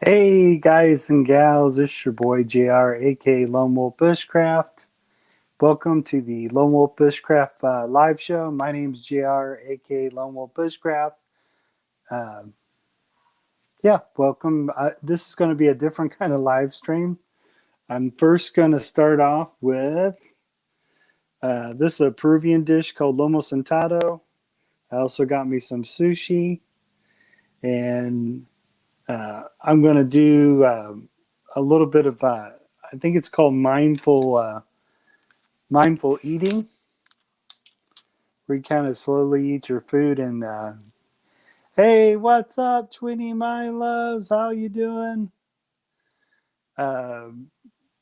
Hey guys and gals, it's your boy JR, aka Lone Wolf Bushcraft. Welcome to the Lone Wolf Bushcraft live show. My name's JR, aka Lone Wolf Bushcraft. Uh, welcome. This is going to be a different kind of live stream. I'm first going to start off with this is a Peruvian dish called lomo sentado. I also got me some sushi, and I'm going to do a little bit of I think it's called mindful eating, where you kind of slowly eat your food and hey, what's up, Twinny, my loves? How you doing? Uh,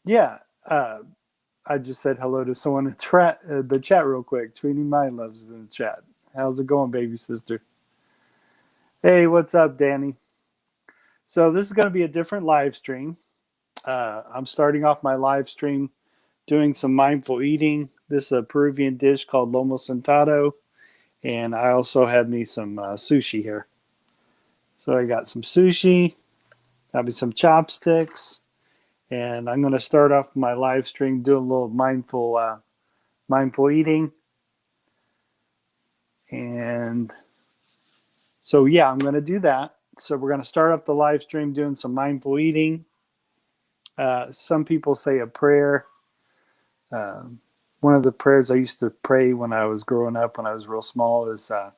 yeah, uh, I just said hello to someone in the chat real quick. Twinny, my loves, is in the chat. How's it going, baby sister? Hey, what's up, Danny? So this is going to be a different live stream. I'm starting off my live stream doing some mindful eating. This is a Peruvian dish called lomo sentado. And I also had me some sushi here. So I got some sushi, got me some chopsticks, and I'm going to start off my live stream doing a little mindful eating. And so yeah, I'm going to do that. So we're going to start up the live stream doing some mindful eating. Some people say a prayer. One of the prayers I used to pray when I was growing up, when I was real small, is in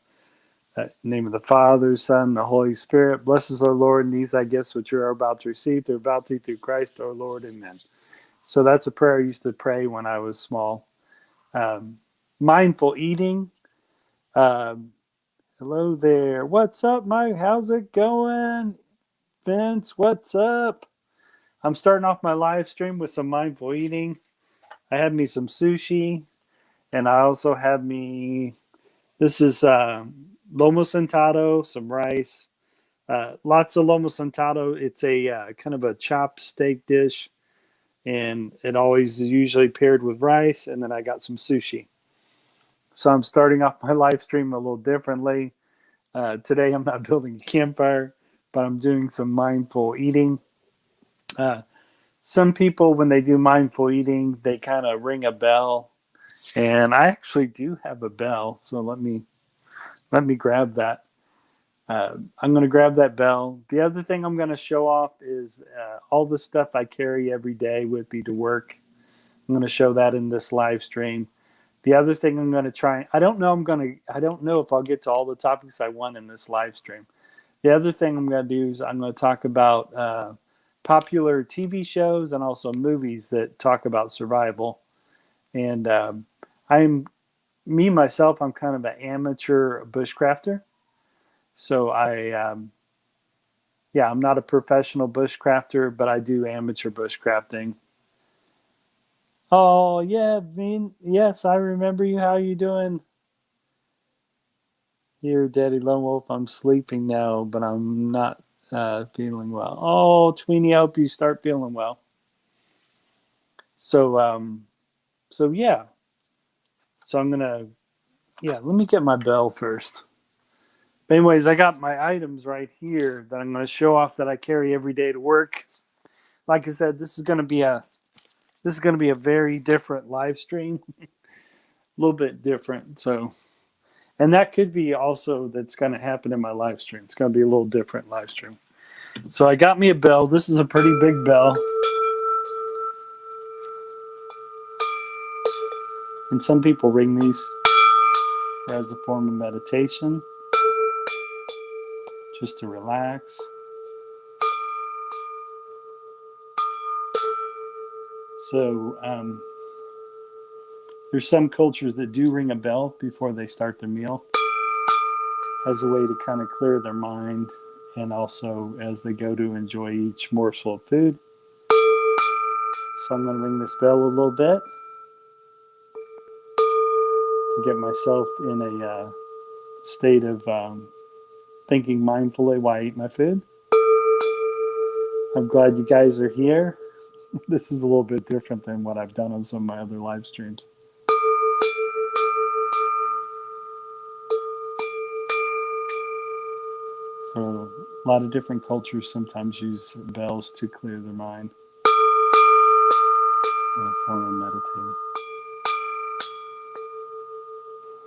the name of the Father, Son, and the Holy Spirit. Bless us, O Lord, and these thy gifts which you are about to receive through bounty through Christ our Lord. Amen. So that's a prayer I used to pray when I was small. Mindful eating. Hello there. What's up, Mike? How's it going? Vince, what's up? I'm starting off my live stream with some mindful eating. I had me some sushi, and I also had me, this is lomo sentado, some rice, lots of lomo sentado. It's a kind of a chopped steak dish, and it always is usually paired with rice. And then I got some sushi. So I'm starting off my live stream a little differently. Today I'm not building a campfire, but I'm doing some mindful eating. Some people, when they do mindful eating, they kind of ring a bell, and I actually do have a bell. So let me grab that. I'm going to grab that bell. The other thing I'm going to show off is all the stuff I carry every day with me to work. I'm going to show that in this live stream. The other thing I'm going to try, I don't know if I'll get to all the topics I want in this live stream. The other thing I'm going to do is I'm going to talk about popular TV shows and also movies that talk about survival. And myself, I'm kind of an amateur bushcrafter. So I'm not a professional bushcrafter, but I do amateur bushcrafting. Oh yeah, Vin. Yes, I remember you. How you doing? Here, Daddy Lone Wolf. I'm sleeping now, but I'm not feeling well. Oh, Tweenie, I hope you start feeling well. So yeah. So I'm gonna let me get my bell first. But anyways, I got my items right here that I'm going to show off that I carry every day to work. Like I said, this is going to be a very different live stream, a little bit different. So, and that could be also that's going to happen in my live stream. It's going to be a little different live stream. So I got me a bell. This is a pretty big bell. And some people ring these as a form of meditation, just to relax. So there's some cultures that do ring a bell before they start their meal as a way to kind of clear their mind, and also as they go to enjoy each morsel of food. So I'm going to ring this bell a little bit to get myself in a state of thinking mindfully while I eat my food. I'm glad you guys are here. This is a little bit different than what I've done on some of my other live streams. So a lot of different cultures sometimes use bells to clear their mind. In a form of meditating.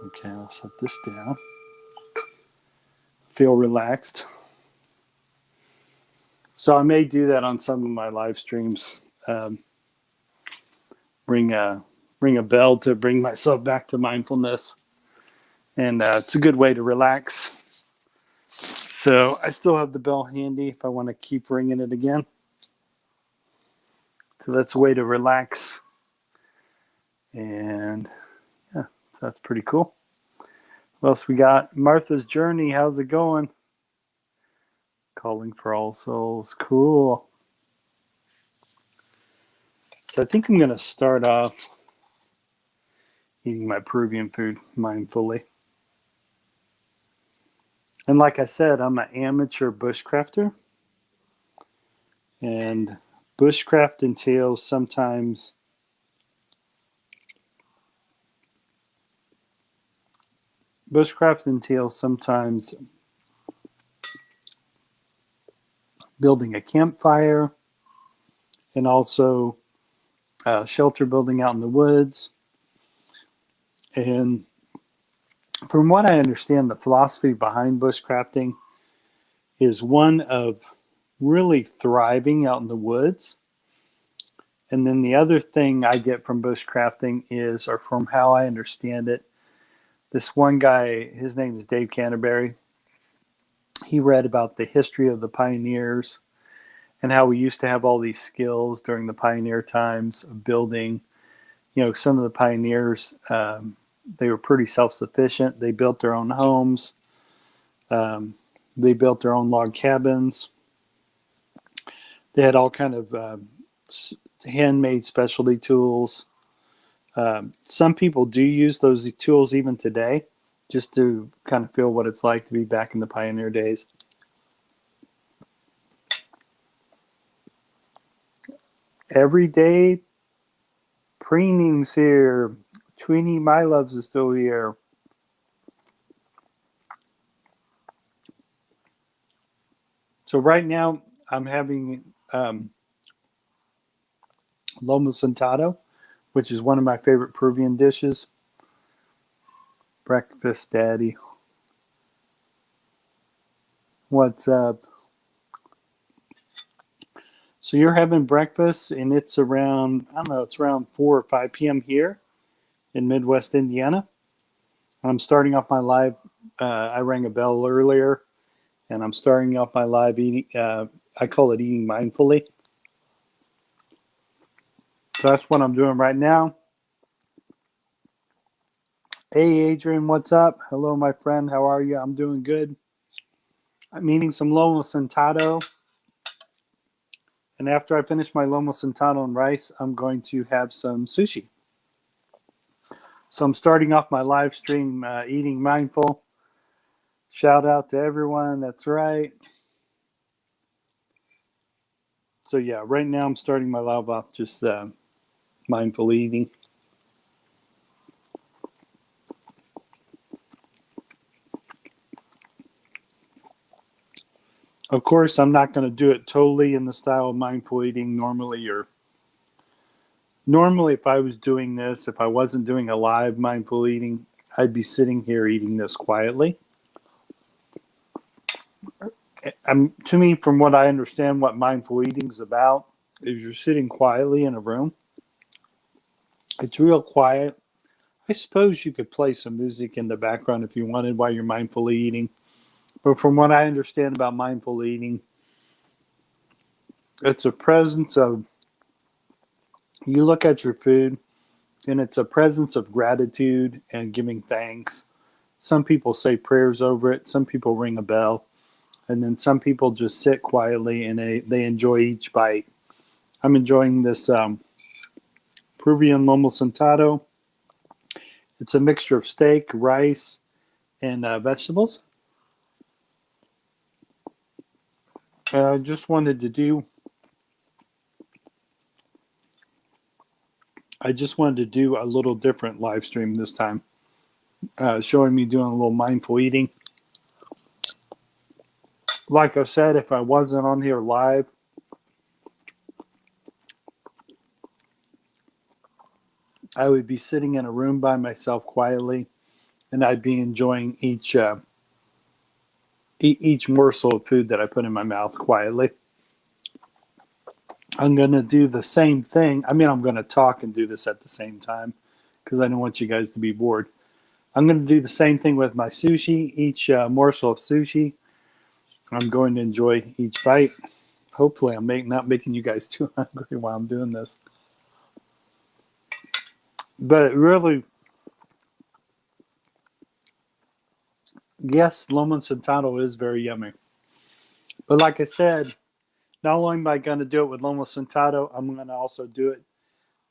Okay, I'll set this down. Feel relaxed. So I may do that on some of my live streams. Ring a bell to bring myself back to mindfulness, and it's a good way to relax. So I still have the bell handy if I want to keep ringing it again. So that's a way to relax, and yeah, so that's pretty cool. What else we got? Martha's Journey. How's it going? Calling for All Souls. Cool. So I think I'm going to start off eating my Peruvian food mindfully. And like I said, I'm an amateur bushcrafter. And bushcraft entails sometimes building a campfire and also shelter building out in the woods. And from what I understand, the philosophy behind bushcrafting is one of really thriving out in the woods. And then the other thing I get from bushcrafting is, or from how I understand it, this one guy, his name is Dave Canterbury. He read about the history of the pioneers and how we used to have all these skills during the pioneer times of building. You know, some of the pioneers, they were pretty self-sufficient. They built their own homes. They built their own log cabins. They had all kind of handmade specialty tools. Some people do use those tools even today, just to kind of feel what it's like to be back in the pioneer days. Everyday preening's here. Tweenie My Loves is still here. So right now I'm having lomo sentado, which is one of my favorite Peruvian dishes. Breakfast Daddy. What's up? So you're having breakfast, and it's around, I don't know, it's around 4 or 5 p.m. here in Midwest Indiana. I'm starting off my live. I rang a bell earlier, and I'm starting off my live eating. I call it eating mindfully. So that's what I'm doing right now. Hey, Adrian, what's up? Hello, my friend. How are you? I'm doing good. I'm eating some lomo sentado. And after I finish my lomo sentado and rice, I'm going to have some sushi. So I'm starting off my live stream eating mindful. Shout out to everyone. That's right. So yeah, right now I'm starting my live off just mindful eating. Of course, I'm not going to do it totally in the style of mindful eating normally. Normally, if I was doing this, if I wasn't doing a live mindful eating, I'd be sitting here eating this quietly. To me, from what I understand, what mindful eating is about is you're sitting quietly in a room. It's real quiet. I suppose you could play some music in the background if you wanted while you're mindfully eating. But from what I understand about mindful eating, it's a presence of, you look at your food, and it's a presence of gratitude and giving thanks. Some people say prayers over it. Some people ring a bell. And then some people just sit quietly and they enjoy each bite. I'm enjoying this Peruvian lomo sentado. It's a mixture of steak, rice, and vegetables. I just wanted to do a little different live stream this time, showing me doing a little mindful eating. Like I said, if I wasn't on here live, I would be sitting in a room by myself quietly, and I'd be enjoying each morsel of food that I put in my mouth quietly. I'm going to do the same thing. I mean, I'm going to talk and do this at the same time because I don't want you guys to be bored. I'm going to do the same thing with my sushi. Each morsel of sushi, I'm going to enjoy each bite. Hopefully, I'm not making you guys too hungry while I'm doing this. But it really, yes, lomo sentado is very yummy. But like I said, not only am I going to do it with lomo sentado, I'm going to also do it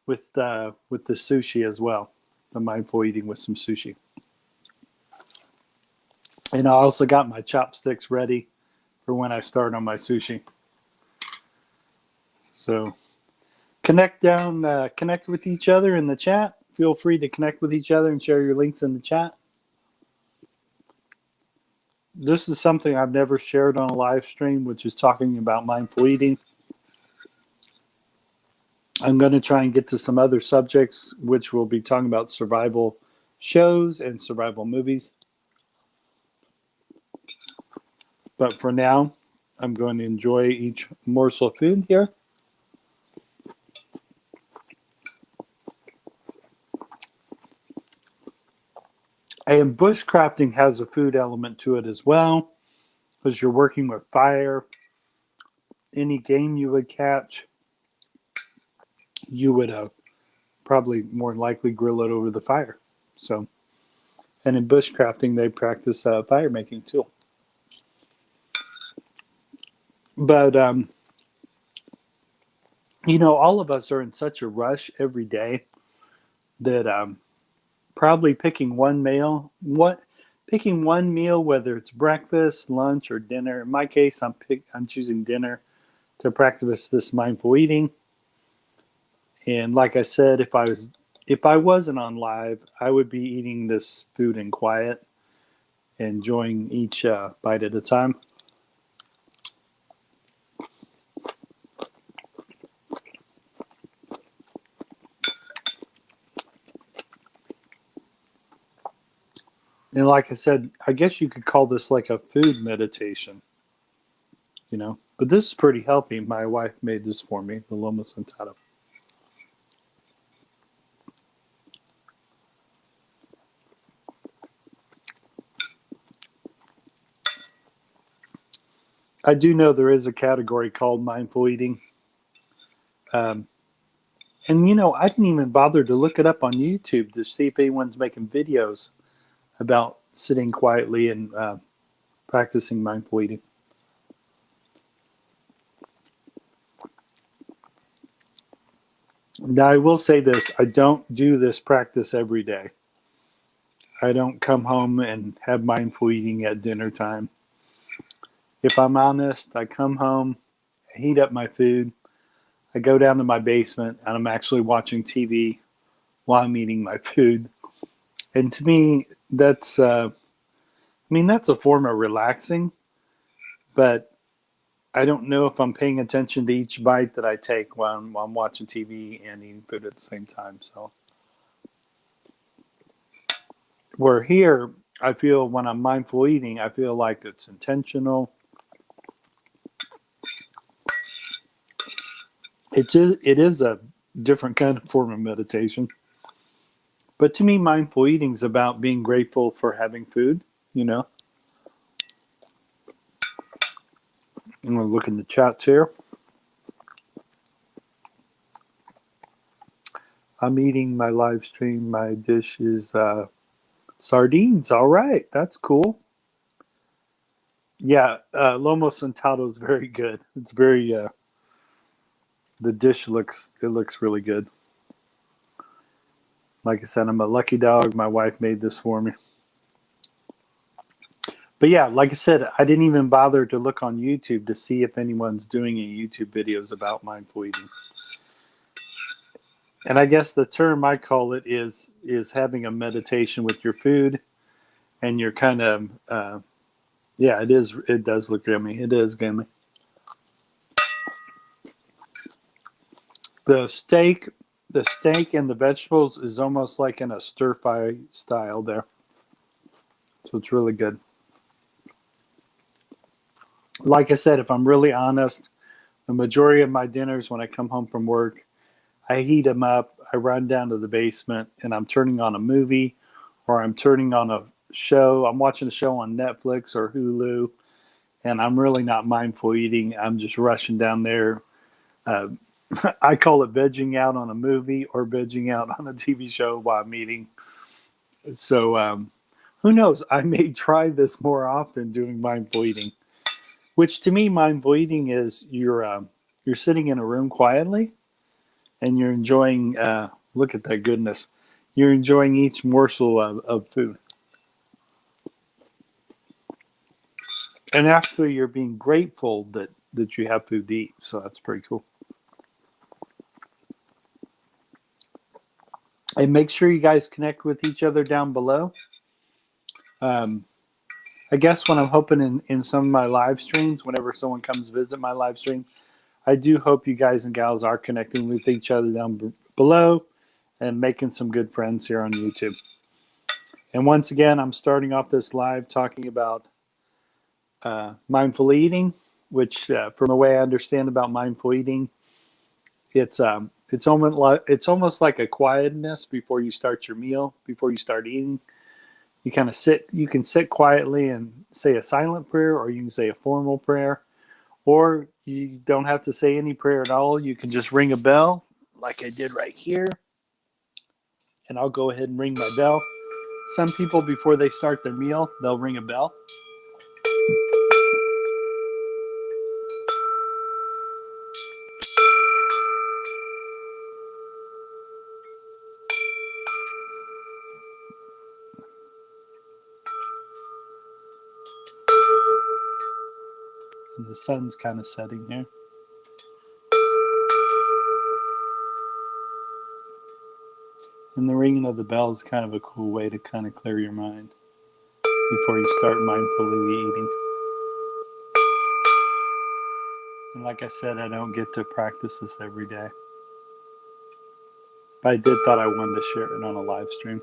with the sushi as well. The mindful eating with some sushi. And I also got my chopsticks ready for when I start on my sushi. So connect with each other in the chat. Feel free to connect with each other and share your links in the chat. This is something I've never shared on a live stream, which is talking about mindful eating. I'm going to try and get to some other subjects, which we'll be talking about survival shows and survival movies. But for now, I'm going to enjoy each morsel of food here. And bushcrafting has a food element to it as well, because you're working with fire. Any game you would catch, you would probably more than likely grill it over the fire. So, and in bushcrafting, they practice fire making too. But all of us are in such a rush every day that probably picking one meal, whether it's breakfast, lunch, or dinner. In my case, I'm choosing dinner to practice this mindful eating. And like I said, if I wasn't on live, I would be eating this food in quiet, enjoying each bite at a time. And like I said, I guess you could call this like a food meditation, But this is pretty healthy. My wife made this for me, the lomo sentado. I do know there is a category called mindful eating. And, I didn't even bother to look it up on YouTube to see if anyone's making videos about sitting quietly and practicing mindful eating. Now, I will say this. I don't do this practice every day. I don't come home and have mindful eating at dinner time. If I'm honest, I come home, I heat up my food, I go down to my basement, and I'm actually watching TV while I'm eating my food. And to me, that's a form of relaxing, but I don't know if I'm paying attention to each bite that I take while I'm watching TV and eating food at the same time. So, where here, I feel when I'm mindful eating, I feel like it's intentional. It is a different kind of form of meditation. But to me, mindful eating is about being grateful for having food, I'm going to look in the chats here. I'm eating my live stream. My dish is sardines. All right. That's cool. Yeah. Lomo sentado is very good. It's very, the dish looks really good. Like I said, I'm a lucky dog. My wife made this for me. But yeah, like I said, I didn't even bother to look on YouTube to see if anyone's doing any YouTube videos about mindful eating. And I guess the term I call it is having a meditation with your food, and you're kind of Yeah, it is. It does look yummy. It is yummy. The steak, and the vegetables is almost like in a stir fry style there. So it's really good. Like I said, if I'm really honest, the majority of my dinners when I come home from work, I heat them up. I run down to the basement and I'm turning on a movie or I'm turning on a show. I'm watching a show on Netflix or Hulu, and I'm really not mindful eating. I'm just rushing down there. Uh, I call it vegging out on a movie or vegging out on a TV show while I'm eating. So who knows? I may try this more often doing mindful eating, which to me, mindful eating is you're sitting in a room quietly and you're enjoying. Look at that goodness! You're enjoying each morsel of food, and actually, you're being grateful that you have food to eat. So that's pretty cool. And make sure you guys connect with each other down below. Um, I guess when I'm hoping in some of my live streams, whenever someone comes visit my live stream, I do hope you guys and gals are connecting with each other down below and making some good friends here on YouTube. And once again, I'm starting off this live talking about mindful eating, which, from the way I understand about mindful eating, it's almost like a quietness before you start your meal, before you start eating. You kind of sit. You can sit quietly and say a silent prayer, or you can say a formal prayer, or you don't have to say any prayer at all. You can just ring a bell, like I did right here, and I'll go ahead and ring my bell. Some people, before they start their meal, they'll ring a bell. And the sun's kind of setting here. And the ringing of the bell is kind of a cool way to kind of clear your mind before you start mindfully eating. And like I said, I don't get to practice this every day. But I did thought I wanted to share it on a live stream.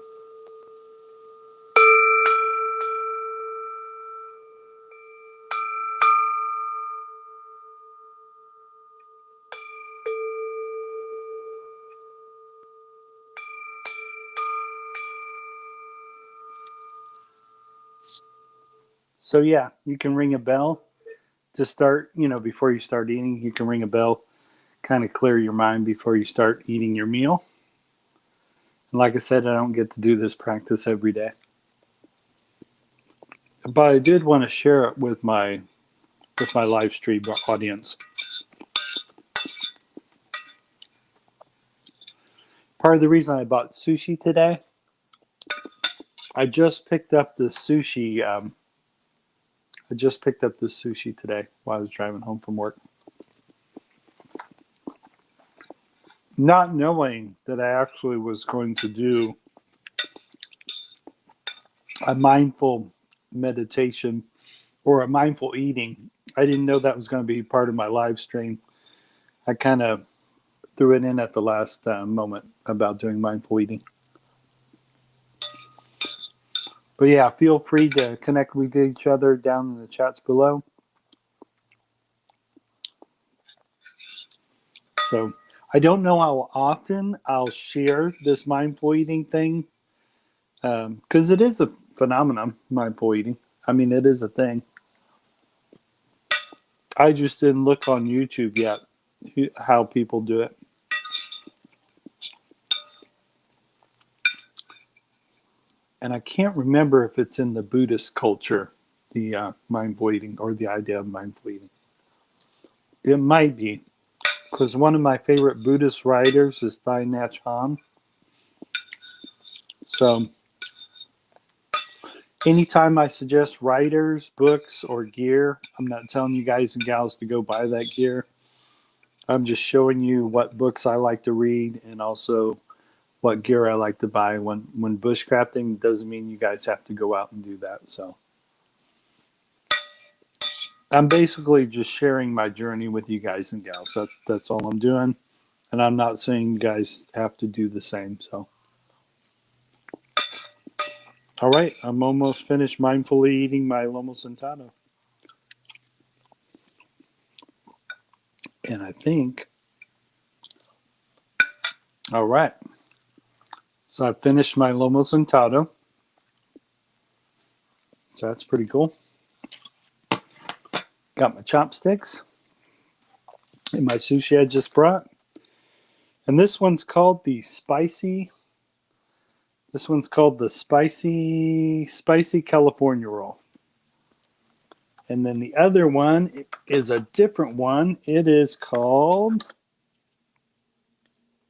So yeah, you can ring a bell to start, before you start eating. You can ring a bell, kind of clear your mind before you start eating your meal. And like I said, I don't get to do this practice every day. But I did want to share it with my live stream audience. Part of the reason I bought sushi today, I just picked up the sushi. I just picked up the sushi today while I was driving home from work. Not knowing that I actually was going to do a mindful meditation or a mindful eating. I didn't know that was going to be part of my live stream. I kind of threw it in at the last moment about doing mindful eating. But yeah, feel free to connect with each other down in the chats below. So I don't know how often I'll share this mindful eating thing, because it is a phenomenon, mindful eating. I mean, it is a thing. I just didn't look on YouTube yet how people do it. And I can't remember if it's in the Buddhist culture, the mindful eating or the idea of mindful eating. It might be, because one of my favorite Buddhist writers is Thich Nhat Hanh. So anytime I suggest writers, books, or gear, I'm not telling you guys and gals to go buy that gear. I'm just showing you what books I like to read and also what gear I like to buy. When bushcrafting, doesn't mean you guys have to go out and do that. So I'm basically just sharing my journey with you guys and gals. That's all I'm doing. And I'm not saying you guys have to do the same. So, all right, I'm almost finished mindfully eating my lomo sentado. And I think, all right. So I finished my lomo sentado. So that's pretty cool. Got my chopsticks and my sushi I just brought. And this one's called the spicy California roll. And then the other one is a different one. It is called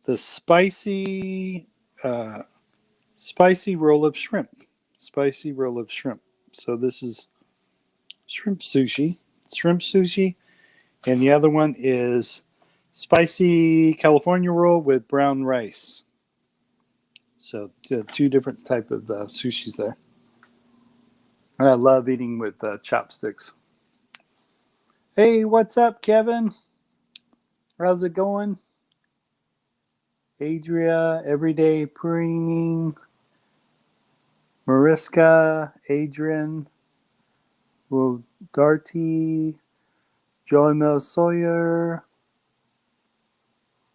the spicy roll of shrimp. Spicy roll of shrimp. So this is shrimp sushi, and the other one is spicy California roll with brown rice. So two different type of sushis there. And I love eating with chopsticks. Hey, what's up, Kevin? How's it going? Adria, Everyday Preening, Mariska, Adrian, Darty, Joey Mel Sawyer.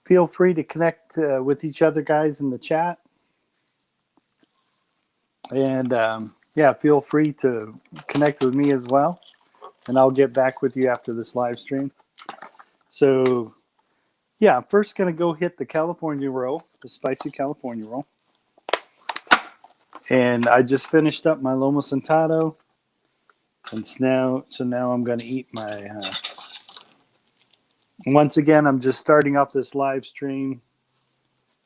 Feel free to connect with each other, guys, in the chat. And yeah, feel free to connect with me as well. And I'll get back with you after this live stream. So, yeah, I'm first going to go hit the California roll, the spicy California roll. And I just finished up my lomo sentado. And so now I'm going to eat my... once again, I'm just starting off this live stream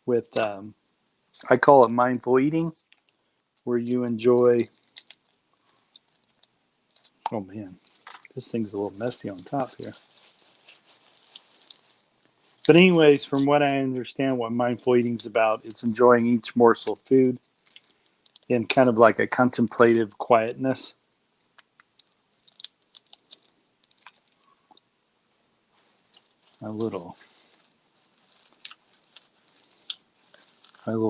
with, I call it mindful eating, where you enjoy... Oh, man, this thing's a little messy on top here. But anyways, from what I understand, what mindful eating is about, it's enjoying each morsel of food in kind of like a contemplative quietness. My little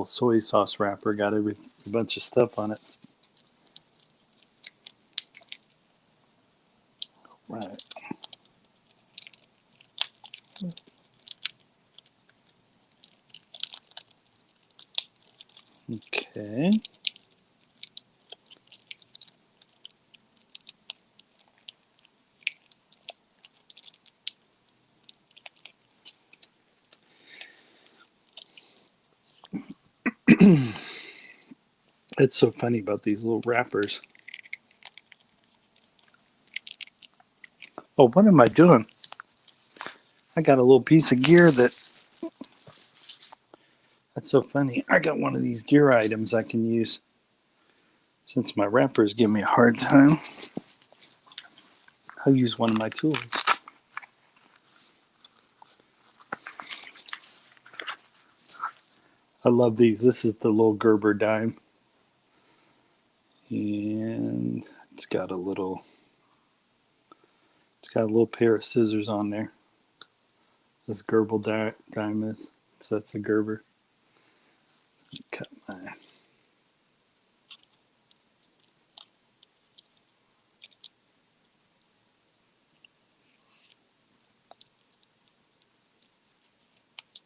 soy sauce wrapper got a bunch of stuff on it. Right. Okay. It's so funny about these little wrappers. Oh, what am I doing? I got a little piece of gear that's so funny. I got one of these gear items I can use. Since my wrappers give me a hard time, I'll use one of my tools. I love these. This is the little Gerber dime. And it's got a little pair of scissors on there. This Gerber dime is. So that's a Gerber. Cut my...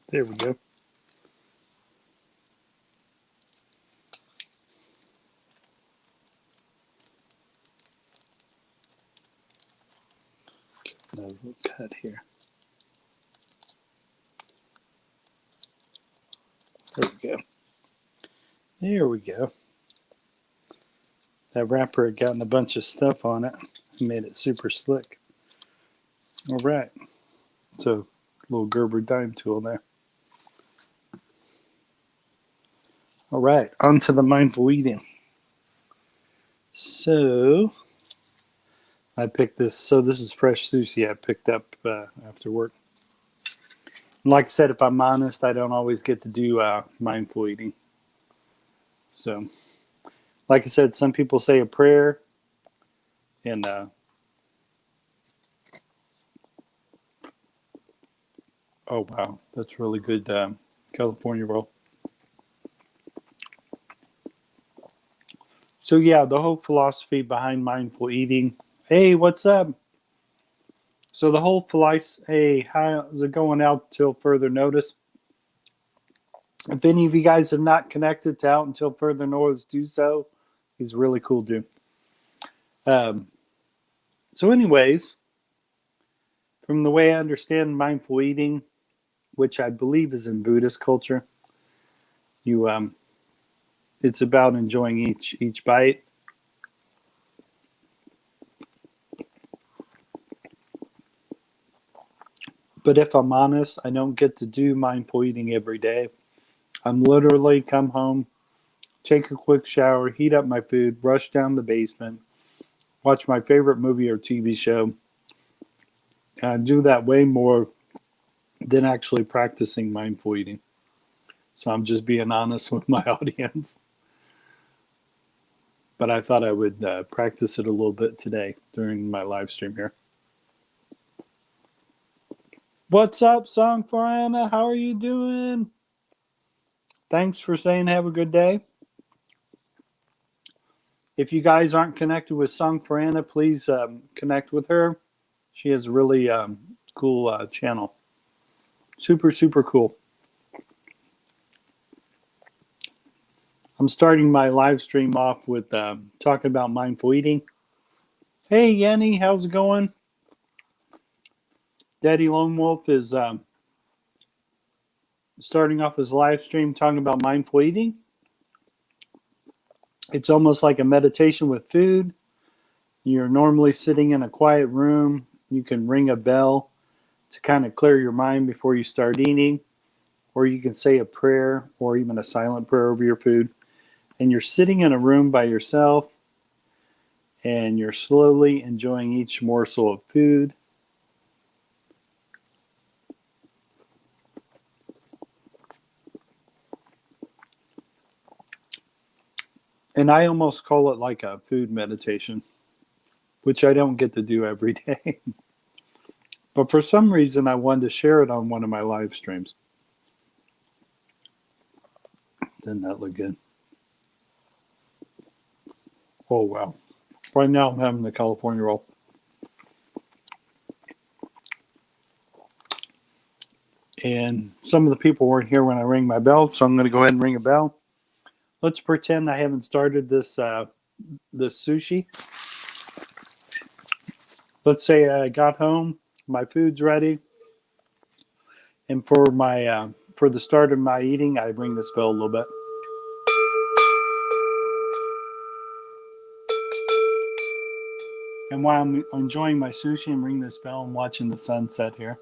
There we go. Another little cut here. There we go. There we go. That wrapper had gotten a bunch of stuff on it. Made it super slick. All right. So, little Gerber dime tool there. All right. On to the mindful eating. So, I picked this. So, this is fresh sushi I picked up after work. And like I said, if I'm honest, I don't always get to do mindful eating. So, like I said, some people say a prayer, and Oh, wow. That's really good California roll. So, yeah, the whole philosophy behind mindful eating. Hey, what's up? So, the whole philosophy, hey, how's it going out till further notice? If any of you guys have not connected to Out Until Further Notice, do so. He's a really cool dude. So, anyways, from the way I understand mindful eating, which I believe is in Buddhist culture, you it's about enjoying each bite. But if I'm honest, I don't get to do mindful eating every day. I'm literally come home, take a quick shower, heat up my food, rush down the basement, watch my favorite movie or TV show. I do that way more than actually practicing mindful eating. So I'm just being honest with my audience. But I thought I would practice it a little bit today during my live stream here. What's up, Song for Anna? How are you doing? Thanks for saying have a good day. If you guys aren't connected with Song for Anna, please connect with her. She has a really cool channel. Super, super cool. I'm starting my live stream off with talking about mindful eating. Hey, Yenny, how's it going? Daddy Lone Wolf is starting off his live stream talking about mindful eating. It's almost like a meditation with food. You're normally sitting in a quiet room. You can ring a bell to kind of clear your mind before you start eating, or you can say a prayer or even a silent prayer over your food. And you're sitting in a room by yourself and you're slowly enjoying each morsel of food. And I almost call it like a food meditation, which I don't get to do every day. But for some reason, I wanted to share it on one of my live streams. Didn't that look good? Oh, wow. Right now, I'm having the California roll. And some of the people weren't here when I rang my bell, so I'm going to go ahead and ring a bell. Let's pretend I haven't started this sushi. Let's say I got home, my food's ready, and for the start of my eating, I ring this bell a little bit. And while I'm enjoying my sushi and ring this bell, I'm watching the sunset here.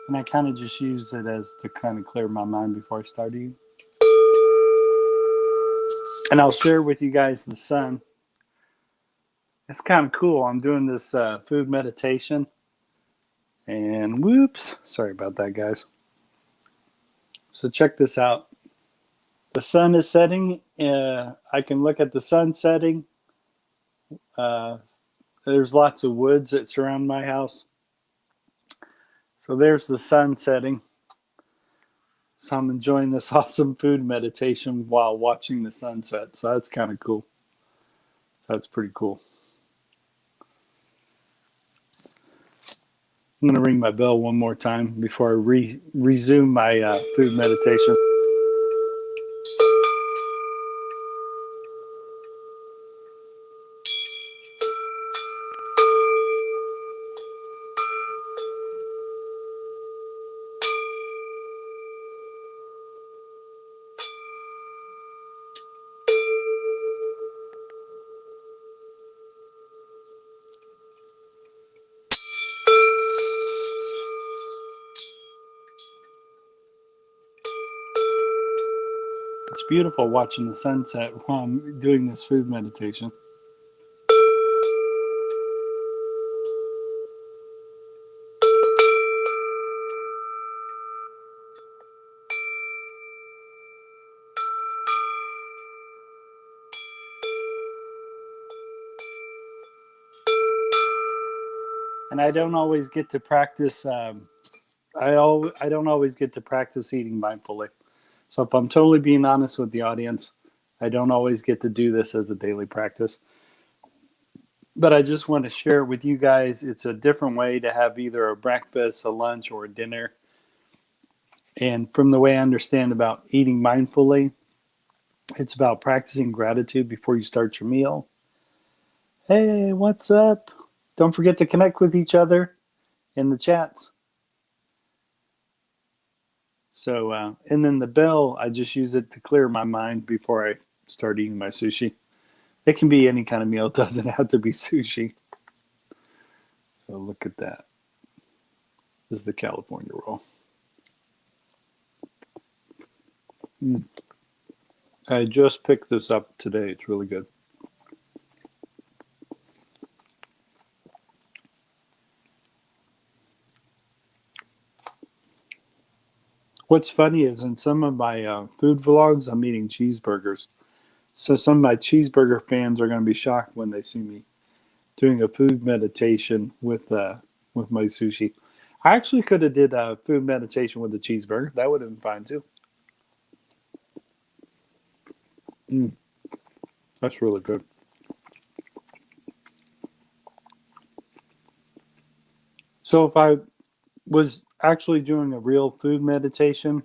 And I kind of just use it as to kind of clear my mind before I start eating. And I'll share with you guys the sun. It's kind of cool. I'm doing this food meditation. And whoops, sorry about that, guys. So check this out. The sun is setting. I can look at the sun setting. There's lots of woods that surround my house. So there's the sun setting. So I'm enjoying this awesome food meditation while watching the sunset. So that's kind of cool. That's pretty cool. I'm going to ring my bell one more time before I resume my food meditation. It's beautiful watching the sunset while I'm doing this food meditation. and I don't always get to practice. I don't always get to practice eating mindfully. So if I'm totally being honest with the audience, I don't always get to do this as a daily practice. But I just want to share with you guys, it's a different way to have either a breakfast, a lunch, or a dinner. And from the way I understand about eating mindfully, it's about practicing gratitude before you start your meal. Hey, what's up? Don't forget to connect with each other in the chats. So, and then the bell, I just use it to clear my mind before I start eating my sushi. It can be any kind of meal. It doesn't have to be sushi. So look at that. This is the California roll. I just picked this up today. It's really good. What's funny is in some of my food vlogs, I'm eating cheeseburgers. So some of my cheeseburger fans are going to be shocked when they see me doing a food meditation with my sushi. I actually could have did a food meditation with a cheeseburger. That would have been fine too. That's really good. So if I was actually doing a real food meditation,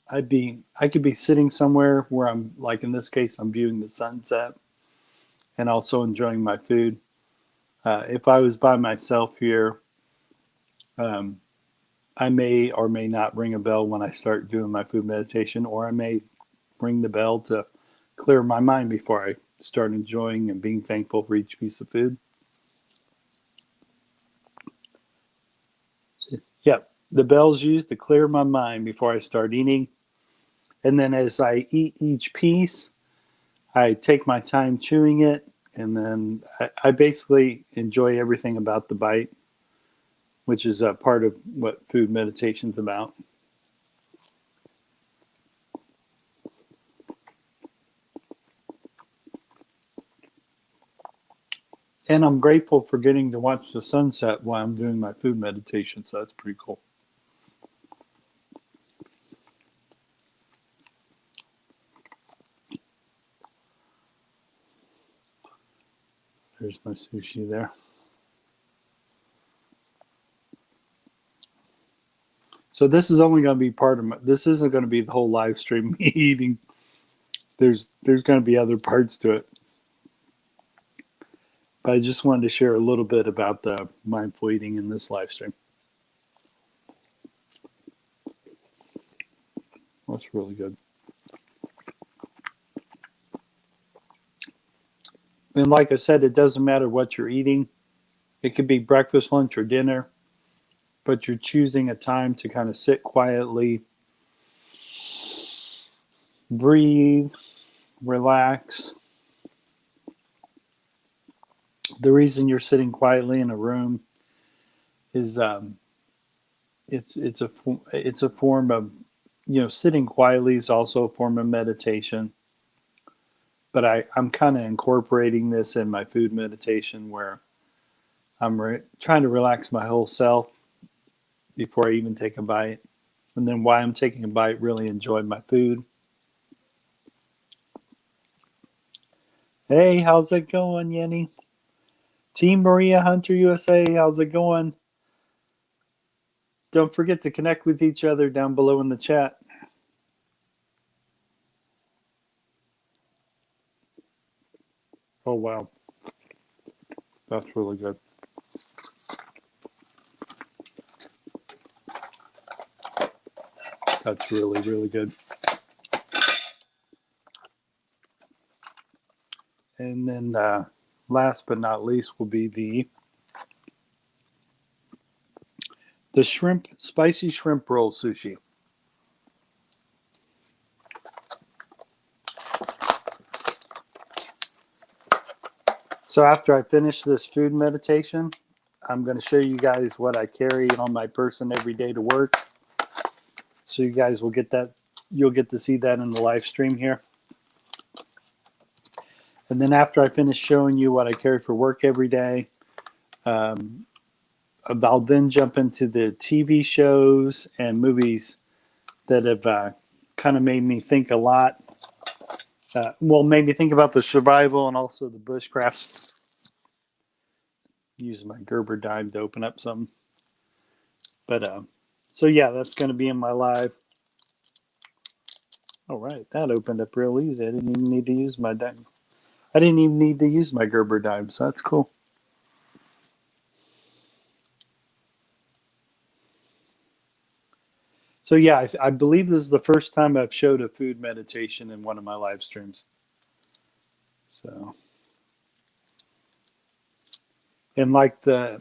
I could be sitting somewhere where I'm, like in this case, I'm viewing the sunset and also enjoying my food. If I was by myself here, I may or may not ring a bell when I start doing my food meditation, or I may ring the bell to clear my mind before I start enjoying and being thankful for each piece of food. Yeah, the bell's used to clear my mind before I start eating. And then as I eat each piece, I take my time chewing it, and then I basically enjoy everything about the bite, which is a part of what food meditation's about. And I'm grateful for getting to watch the sunset while I'm doing my food meditation, so that's pretty cool. There's my sushi there. So this is only going to be part of this isn't going to be the whole live stream me eating. There's going to be other parts to it. But I just wanted to share a little bit about the mindful eating in this live stream. That's really good. And like I said, it doesn't matter what you're eating. It could be breakfast, lunch, or dinner. But you're choosing a time to kind of sit quietly, breathe, relax. The reason you're sitting quietly in a room is it's a form of, sitting quietly is also a form of meditation. But I'm kind of incorporating this in my food meditation where I'm trying to relax my whole self before I even take a bite. And then while I'm taking a bite, really enjoy my food. Hey, how's it going, Yenny? Team Maria Hunter USA, how's it going? Don't forget to connect with each other down below in the chat. Oh, wow. That's really good. That's really, really good. And then last but not least will be the spicy shrimp roll sushi. So after I finish this food meditation, I'm going to show you guys what I carry on my person every day to work. So you guys will get that. You'll get to see that in the live stream here. And then after I finish showing you what I carry for work every day, I'll then jump into the TV shows and movies that have kind of made me think a lot. Made me think about the survival and also the bushcraft. Using my Gerber dime to open up something. But so yeah, that's going to be in my live. All right, that opened up real easy. I didn't even need to use my dime. I didn't even need to use my Gerber dime, so that's cool. So yeah, I believe this is the first time I've showed a food meditation in one of my live streams. So, and like I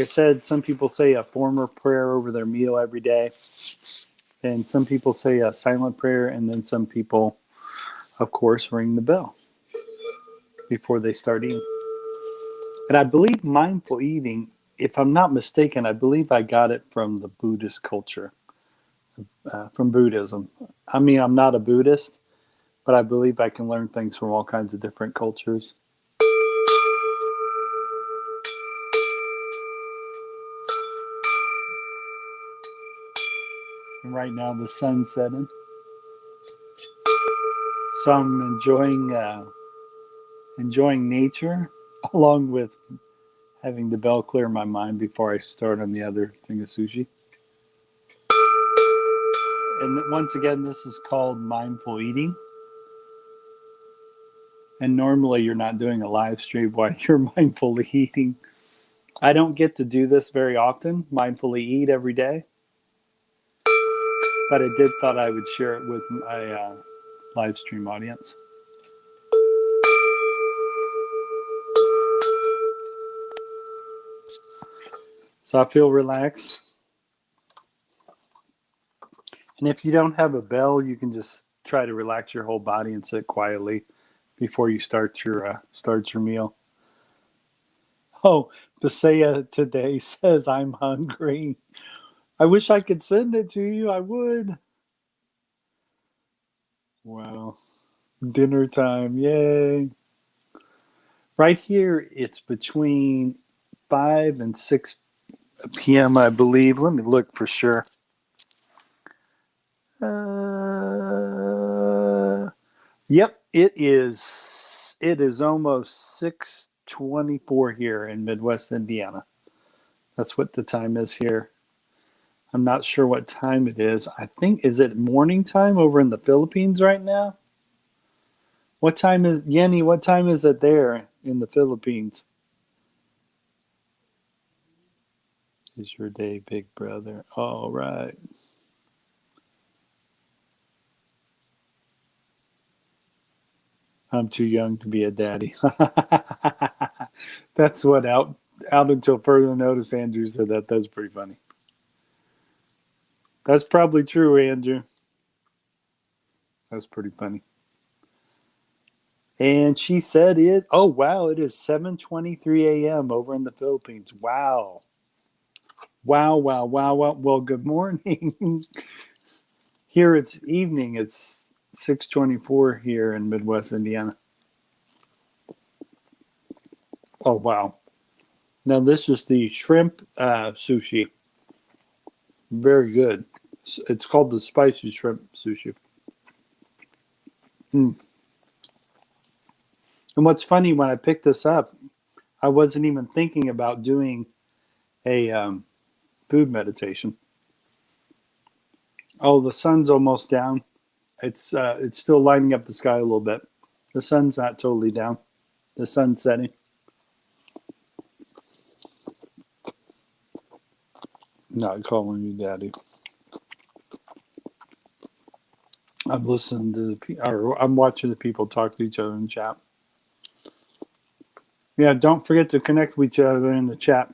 said, some people say a former prayer over their meal every day, and some people say a silent prayer, and then some people, of course, ring the bell before they start eating. And I believe mindful eating, if I'm not mistaken, I believe I got it from the Buddhist culture, from Buddhism. I mean, I'm not a Buddhist, but I believe I can learn things from all kinds of different cultures. And right now the sun's setting, so I'm enjoying nature, along with having the bell clear my mind before I start on the other thing of sushi. And once again, this is called mindful eating. And normally you're not doing a live stream while you're mindfully eating. I don't get to do this very often, mindfully eat every day. But I did thought I would share it with my live stream audience. So I feel relaxed. And if you don't have a bell, you can just try to relax your whole body and sit quietly before you start your meal. Oh, Bisaya today says I'm hungry. I wish I could send it to you. I would. Wow. Dinner time. Yay. Right here, it's between 5 and 6 p.m., I believe. Let me look for sure. Yep, it is. It is almost 6:24 here in Midwest Indiana. That's what the time is here. I'm not sure what time it is. I think, is it morning time over in the Philippines right now? What time is, Yenny, what time is it there in the Philippines? Is your day, big brother? All right. I'm too young to be a daddy. That's what out until further notice, Andrew said that. That's pretty funny. That's probably true, Andrew. That's pretty funny. And she said it. Oh, wow. It is 7:23 a.m. over in the Philippines. Wow. Wow, wow, wow, wow. Well, good morning. Here it's evening. It's 6:24 here in Midwest Indiana. Oh, wow. Now, this is the shrimp sushi. Very good. It's called the spicy shrimp sushi. Mm. And what's funny, when I picked this up, I wasn't even thinking about doing a food meditation. Oh, the sun's almost down. It's still lighting up the sky a little bit. The sun's not totally down. The sun's setting. Not calling you daddy. I'm listening to I'm watching the people talk to each other in chat. Yeah, don't forget to connect with each other in the chat.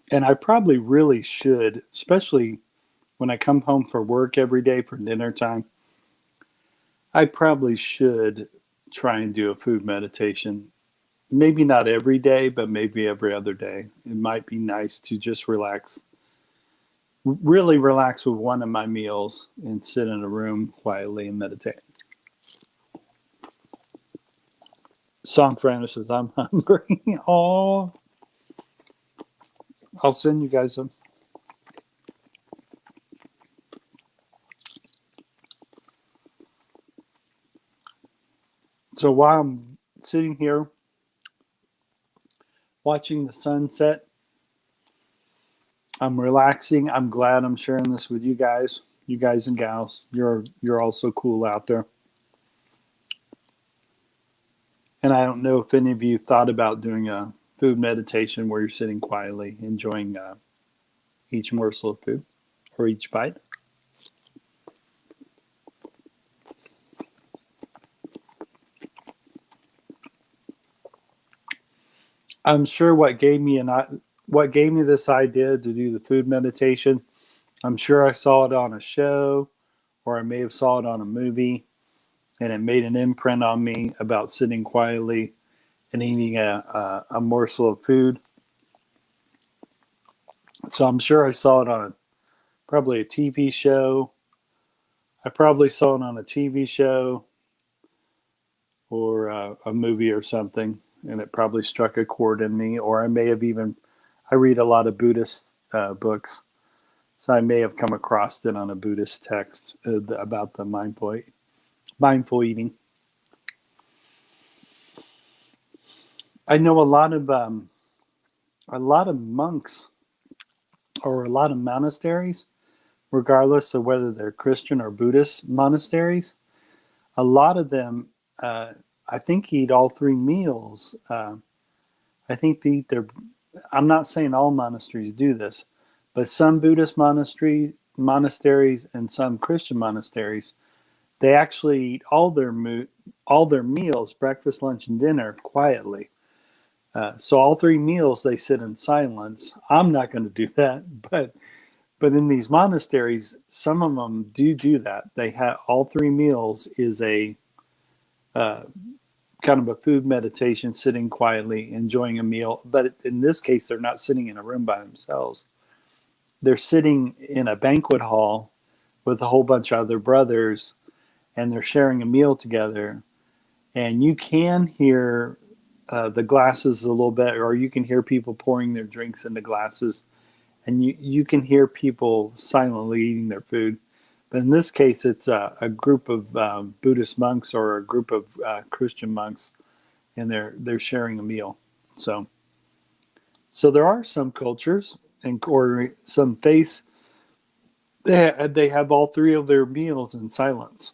And I probably really should, especially when I come home for work every day for dinner time. I probably should try and do a food meditation. Maybe not every day, but maybe every other day. It might be nice to just relax. really relax with one of my meals and sit in a room quietly and meditate. Song Francis says, I'm hungry. Oh, I'll send you guys some. So while I'm sitting here watching the sunset, I'm relaxing. I'm glad I'm sharing this with you guys and gals. You're all so cool out there. And I don't know if any of you thought about doing a food meditation where you're sitting quietly, enjoying each morsel of food or each bite. I'm sure what gave me this idea to do the food meditation. I'm sure I saw it on a show, or I may have saw it on a movie, and it made an imprint on me about sitting quietly and eating a morsel of food. So I'm sure I saw it on probably a TV show. I probably saw it on a TV show or a movie or something, and it probably struck a chord in me. Or I may have I read a lot of Buddhist books, so I may have come across it on a Buddhist text about the mindful eating. I know a lot of monks or a lot of monasteries, regardless of whether they're Christian or Buddhist monasteries. A lot of them, I think, eat all three meals. I think they eat I'm not saying all monasteries do this, but some Buddhist monasteries and some Christian monasteries, they actually eat all their meals, breakfast, lunch, and dinner, quietly. So all three meals they sit in silence. I'm not going to do that, but in these monasteries, some of them do that. They have all three meals is a kind of a food meditation, sitting quietly, enjoying a meal. But in this case, they're not sitting in a room by themselves. They're sitting in a banquet hall with a whole bunch of other brothers, and they're sharing a meal together. And you can hear the glasses a little bit, or you can hear people pouring their drinks into glasses, and you can hear people silently eating their food. But in this case, it's a group of Buddhist monks or a group of Christian monks, and they're sharing a meal. So there are some cultures or some faiths they have all three of their meals in silence.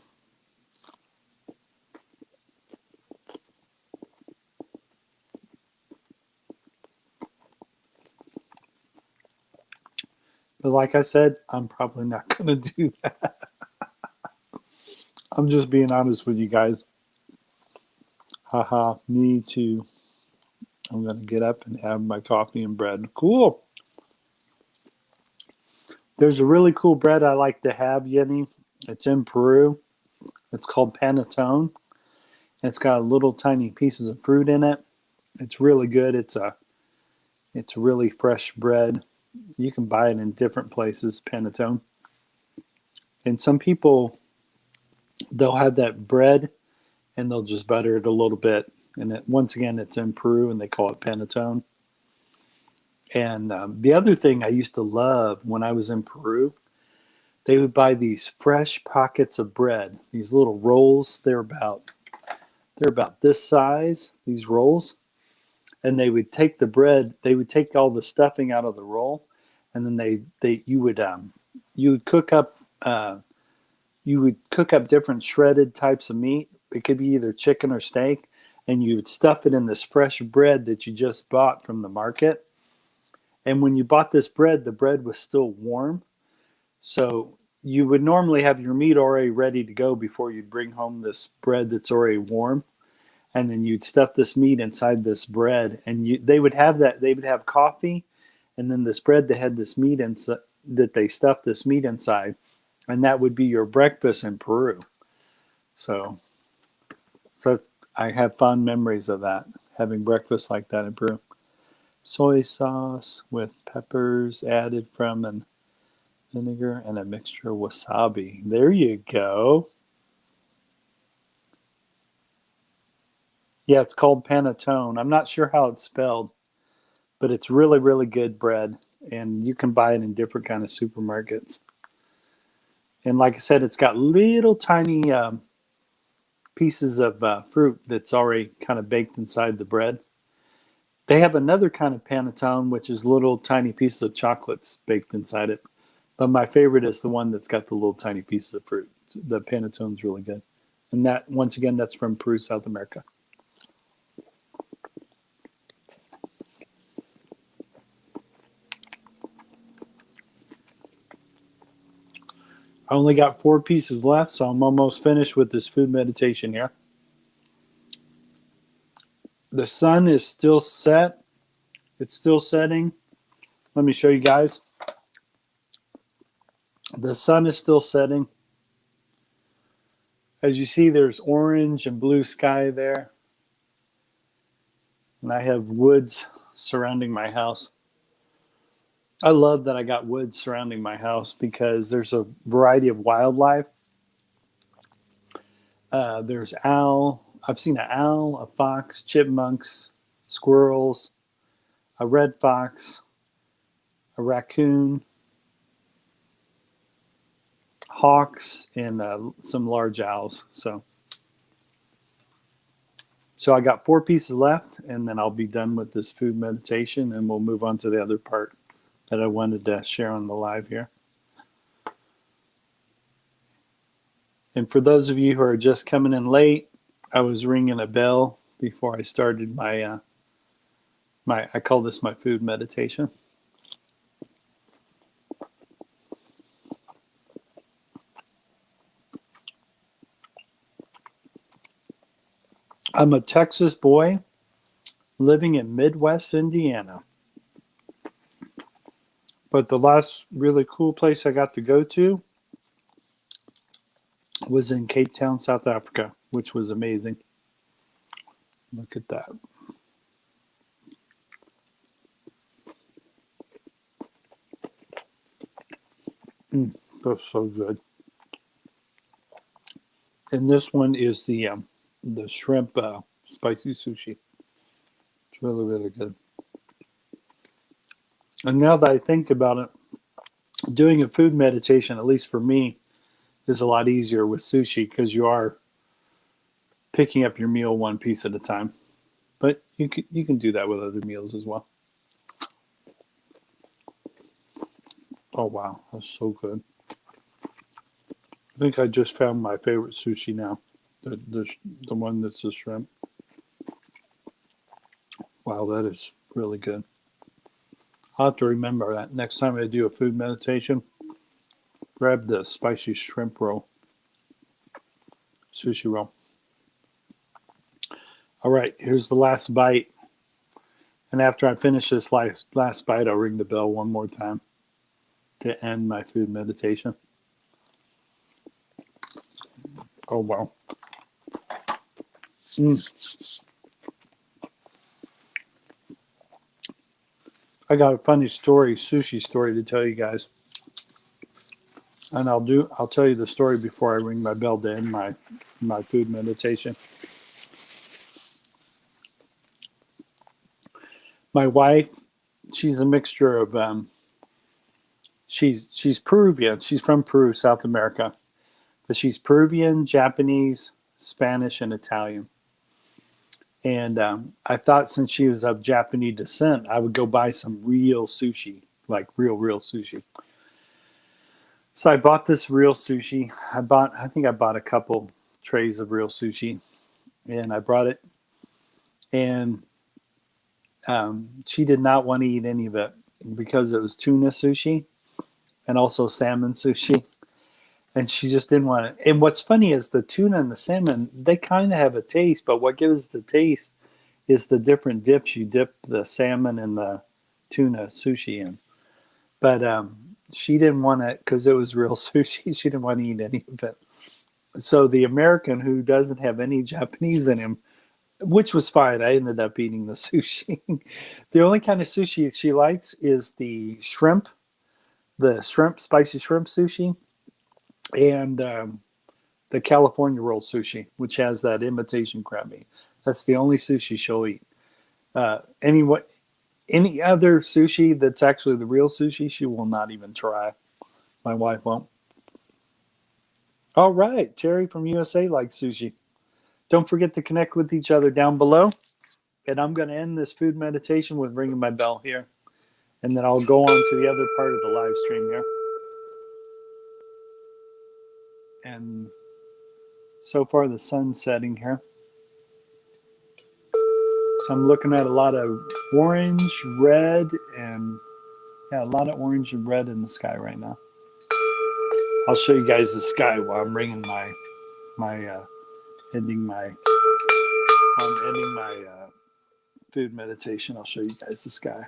But like I said, I'm probably not going to do that. I'm just being honest with you guys. Haha, me too. I'm going to get up and have my coffee and bread. Cool. There's a really cool bread I like to have, Yenny. It's in Peru. It's called Panatone. It's got little tiny pieces of fruit in it. It's really good. It's really fresh bread. You can buy it in different places, Panatone. And some people, they'll have that bread and they'll just butter it a little bit. And once again, it's in Peru and they call it Panatone. And the other thing I used to love when I was in Peru, they would buy these fresh pockets of bread, these little rolls. They're about this size, these rolls. And they would take the bread, they would take all the stuffing out of the roll, and then you would cook up different shredded types of meat. It could be either chicken or steak, and you would stuff it in this fresh bread that you just bought from the market. And when you bought this bread, the bread was still warm. So you would normally have your meat already ready to go before you'd bring home this bread that's already warm. And then you'd stuff this meat inside this bread, and they would have coffee, and then this bread that had this meat that they stuffed this meat inside, and that would be your breakfast in Peru. So I have fond memories of that, having breakfast like that in Peru. Soy sauce with peppers added from an vinegar and a mixture of wasabi. There you go. Yeah, it's called Panatone. I'm not sure how it's spelled, but it's really, really good bread. And you can buy it in different kind of supermarkets. And like I said, it's got little tiny pieces of fruit that's already kind of baked inside the bread. They have another kind of panettone, which is little tiny pieces of chocolates baked inside it. But my favorite is the one that's got the little tiny pieces of fruit. The panettone's really good. And that, once again, that's from Peru, South America. I only got 4 pieces left, so I'm almost finished with this food meditation here. The sun is still set. It's still setting. Let me show you guys. The sun is still setting. As you see, there's orange and blue sky there. And I have woods surrounding my house. I love that I got woods surrounding my house because there's a variety of wildlife. There's owl. I've seen an owl, a fox, chipmunks, squirrels, a red fox, a raccoon, hawks, and some large owls. So I got 4 pieces left, and then I'll be done with this food meditation, and we'll move on to the other part that I wanted to share on the live here. And for those of you who are just coming in late, I was ringing a bell before I started my I call this my food meditation. I'm a Texas boy living in Midwest Indiana. But the last really cool place I got to go to was in Cape Town, South Africa, which was amazing. Look at that. That's so good. And this one is the shrimp spicy sushi. It's really, really good. And now that I think about it, doing a food meditation, at least for me, is a lot easier with sushi because you are picking up your meal one piece at a time. But you can do that with other meals as well. Oh wow, that's so good. I think I just found my favorite sushi now. The one that's the shrimp. Wow, that is really good. I'll have to remember that next time I do a food meditation. Grab the spicy shrimp roll. Sushi roll. All right, here's the last bite. And after I finish this last bite, I'll ring the bell one more time to end my food meditation. Oh, wow. I got a funny story, sushi story to tell you guys. And I'll tell you the story before I ring my bell to end my food meditation. My wife, she's a mixture of she's Peruvian. She's from Peru, South America. But she's Peruvian, Japanese, Spanish, and Italian. And I thought since she was of Japanese descent, I would go buy some real sushi, like real sushi. So I bought this real sushi. I think I bought a couple trays of real sushi, and I brought it. And she did not want to eat any of it because it was tuna sushi and also salmon sushi. And she just didn't want it. And what's funny is the tuna and the salmon, they kind of have a taste, but what gives the taste is the different dips you dip the salmon and the tuna sushi in. But she didn't want it because it was real sushi. She didn't want to eat any of it. So the American who doesn't have any Japanese in him, which was fine, I ended up eating the sushi. The only kind of sushi she likes is the shrimp the shrimp, spicy shrimp sushi, and the California roll sushi, which has that imitation crab meat. That's the only sushi she'll eat. Any other sushi that's actually the real sushi, she will not even try. My wife won't. All right, Terry from USA likes sushi. Don't forget to connect with each other down below. And I'm going to end this food meditation with ringing my bell here. And then I'll go on to the other part of the live stream here. And so far the sun's setting here. So I'm looking at a lot of orange, red, and yeah, a lot of orange and red in the sky right now. I'll show you guys the sky while I'm ringing ending my food meditation. I'll show you guys the sky.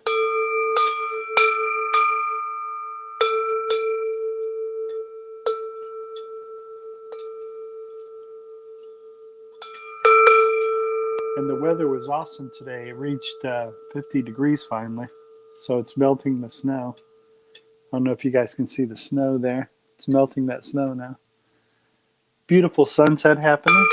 And the weather was awesome today. It reached 50 degrees finally. So it's melting the snow. I don't know if you guys can see the snow there. It's melting that snow now. Beautiful sunset happening.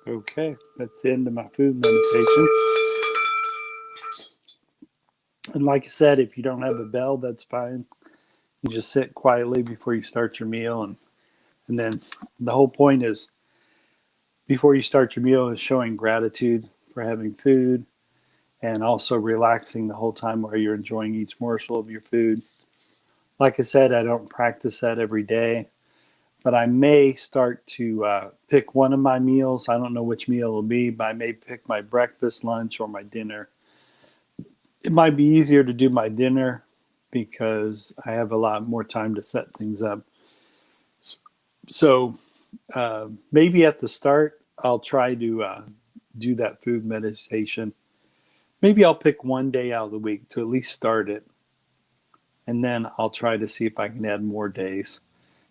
Okay, that's the end of my food meditation. And like I said, if you don't have a bell, that's fine. You just sit quietly before you start your meal. And then the whole point is before you start your meal is showing gratitude for having food and also relaxing the whole time while you're enjoying each morsel of your food. Like I said, I don't practice that every day, but I may start to pick one of my meals. I don't know which meal it'll be, but I may pick my breakfast, lunch, or my dinner. It might be easier to do my dinner because I have a lot more time to set things up. So maybe at the start, I'll try to do that food meditation. Maybe I'll pick one day out of the week to at least start it. And then I'll try to see if I can add more days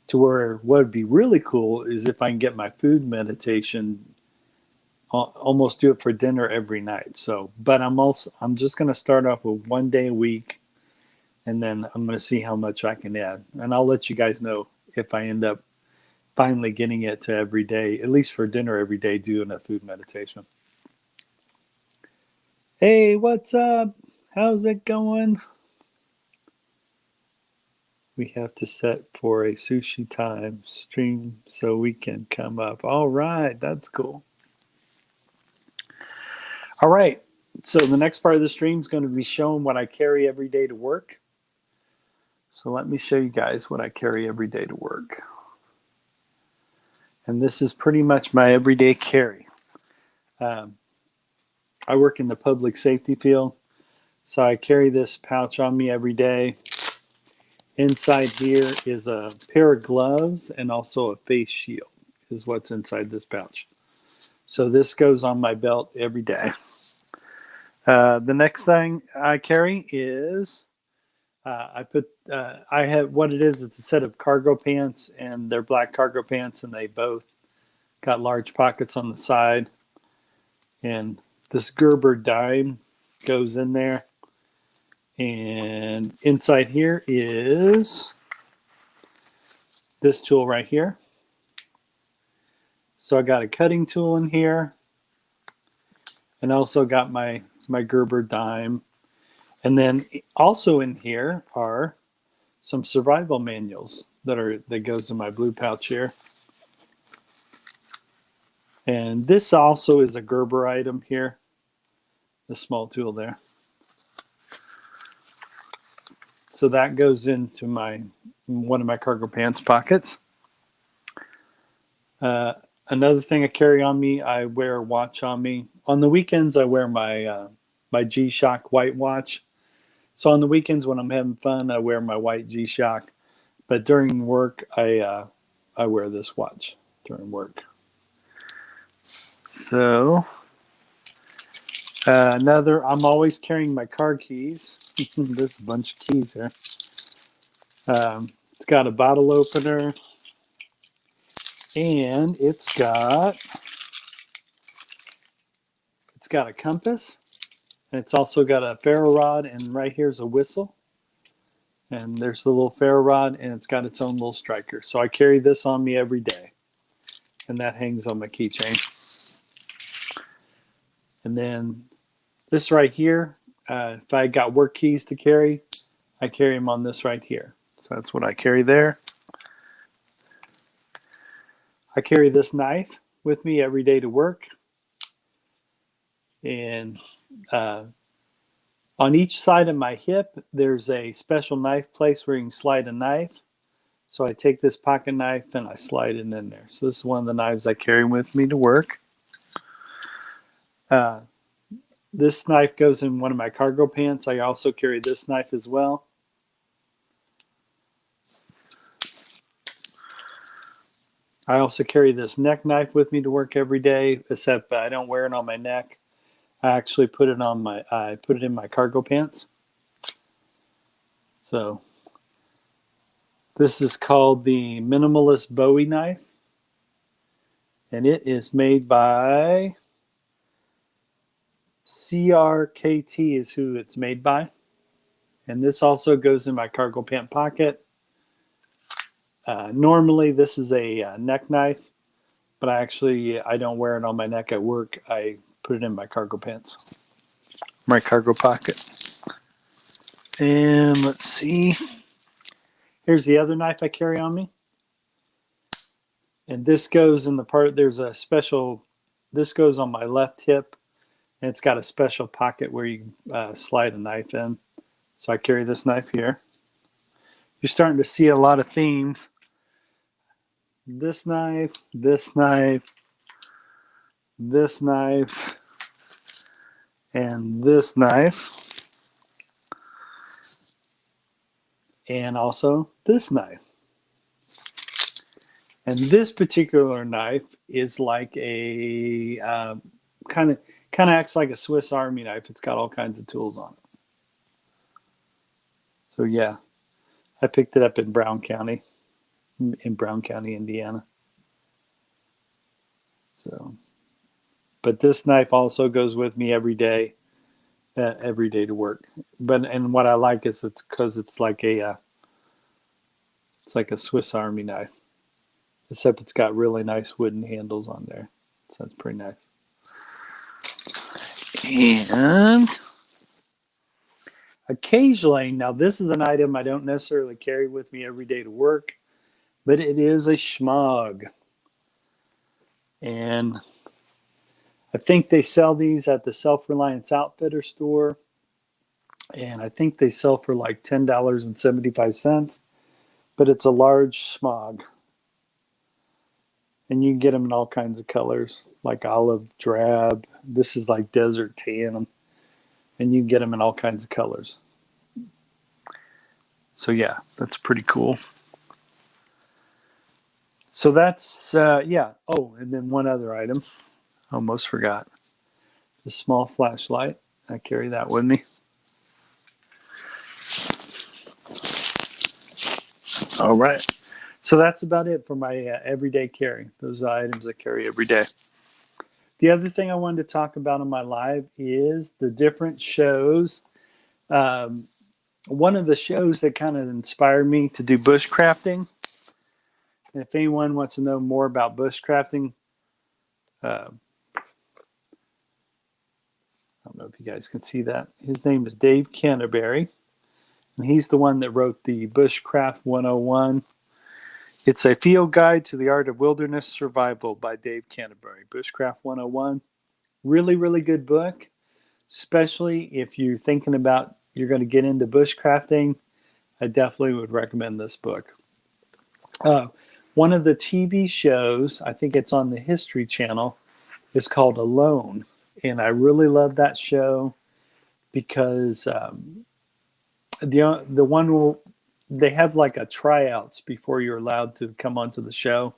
to where what would be really cool is if I can get my food meditation, almost do it for dinner every night. So, but I'm just going to start off with one day a week, and then I'm going to see how much I can add. And I'll let you guys know if I end up finally getting it to every day, at least for dinner every day, doing a food meditation. Hey, what's up? How's it going? We have to set for a sushi time stream so we can come up. All right, that's cool. All right, so the next part of the stream is going to be showing what I carry every day to work. So let me show you guys what I carry every day to work. And this is pretty much my everyday carry. I work in the public safety field, so I carry this pouch on me every day. Inside here is a pair of gloves and also a face shield is what's inside this pouch. So this goes on my belt every day. The next thing I carry is I have what it is. It's a set of cargo pants, and they're black cargo pants, and they both got large pockets on the side. And this Gerber dime goes in there. And inside here is this tool right here. So I got a cutting tool in here, and also got my Gerber dime. And then also in here are some survival manuals that goes in my blue pouch here. And this also is a Gerber item here, the small tool there. So that goes into one of my cargo pants pockets. Another thing I carry on me, I wear a watch on me. On the weekends, I wear my G-Shock white watch. So on the weekends when I'm having fun, I wear my white G-Shock. But during work, I wear this watch during work. So I'm always carrying my car keys. There's a bunch of keys here. It's got a bottle opener, and it's got a compass, and it's also got a ferro rod, and right here's a whistle. And there's the little ferro rod, and it's got its own little striker. So I carry this on me every day, and that hangs on my keychain. And then this right here, if I got work keys to carry, I carry them on this right here. So that's what I carry there. I carry this knife with me every day to work. And on each side of my hip, there's a special knife place where you can slide a knife. So I take this pocket knife and I slide it in there. So this is one of the knives I carry with me to work. This knife goes in one of my cargo pants. I also carry this knife as well. I also carry this neck knife with me to work every day, except I don't wear it on my neck. I actually put it in my cargo pants. So this is called the Minimalist Bowie knife, and it is made by CRKT is who it's made by. And this also goes in my cargo pant pocket. Normally this is a neck knife, but I don't wear it on my neck at work. I put it in my cargo pants, my cargo pocket. And let's see. Here's the other knife I carry on me. And this goes in the part, this goes on my left hip. And it's got a special pocket where you can slide a knife in. So I carry this knife here. You're starting to see a lot of themes. This knife, this knife, this knife, and this knife. And also this knife. And this particular knife is like a kind of acts like a Swiss Army knife. It's got all kinds of tools on it. So yeah, I picked it up in Brown County, Indiana. So, but this knife also goes with me every day to work. And what I like is it's because it's like a Swiss Army knife, except it's got really nice wooden handles on there. So it's pretty nice. And occasionally, now this is an item I don't necessarily carry with me every day to work, but it is a schmog. And I think they sell these at the Self-Reliance Outfitter store. And I think they sell for like $10.75, but it's a large schmog. And you can get them in all kinds of colors, like olive drab. This is like desert tan. And you can get them in all kinds of colors. So yeah, that's pretty cool. So that's, yeah. Oh, and then one other item. Almost forgot. The small flashlight. I carry that with me. All right. So that's about it for my everyday carry. Those are items I carry every day. The other thing I wanted to talk about on my live is the different shows. One of the shows that kind of inspired me to do bushcrafting. And if anyone wants to know more about bushcrafting, I don't know if you guys can see that. His name is Dave Canterbury. And he's the one that wrote the Bushcraft 101. It's a field guide to the art of wilderness survival by Dave Canterbury. Bushcraft 101. Really, really good book, especially if you're thinking about you're going to get into bushcrafting. I definitely would recommend this book. Uh, One of the TV shows, I think it's on the History Channel, is called Alone. And I really love that show because the one will, they have like a tryouts before you're allowed to come onto the show.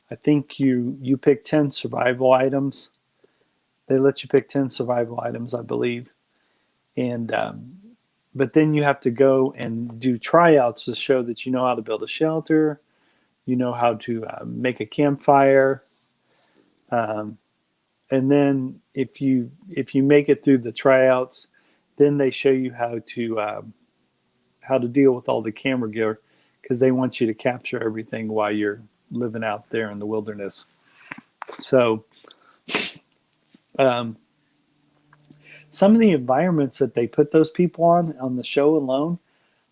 I think you pick 10 survival items. They let you pick 10 survival items, I believe. And but then you have to go and do tryouts to show that you know how to build a shelter, you know how to make a campfire, um, and then if you make it through the tryouts, then they show you how to deal with all the camera gear because they want you to capture everything while you're living out there in the wilderness. So um, some of the environments that they put those people on the show alone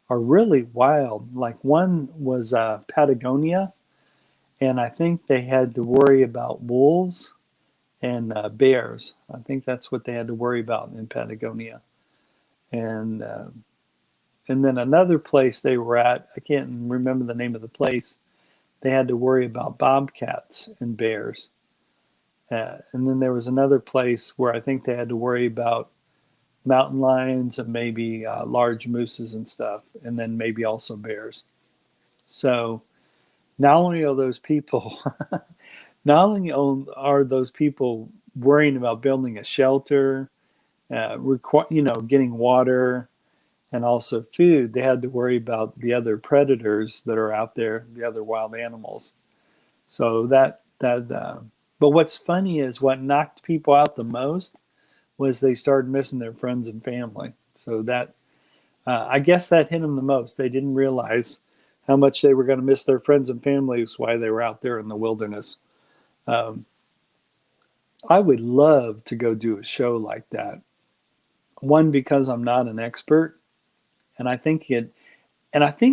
are really wild. Like one was Patagonia, and I think they had to worry about wolves and bears. I think that's what they had to worry about in Patagonia. And then another place they were at, I can't remember the name of the place. They had to worry about bobcats and bears. And then there was another place where I think they had to worry about mountain lions and maybe large mooses and stuff, and then maybe also bears. So not only are those people, not only are those people worrying about building a shelter, getting water and also food, they had to worry about the other predators that are out there, the other wild animals. So but what's funny is what knocked people out the most was they started missing their friends and family. So that I guess that hit them the most. They didn't realize how much they were going to miss their friends and families while they were out there in the wilderness. Um, I would love to go do a show like that. One, because I'm not an expert, and I think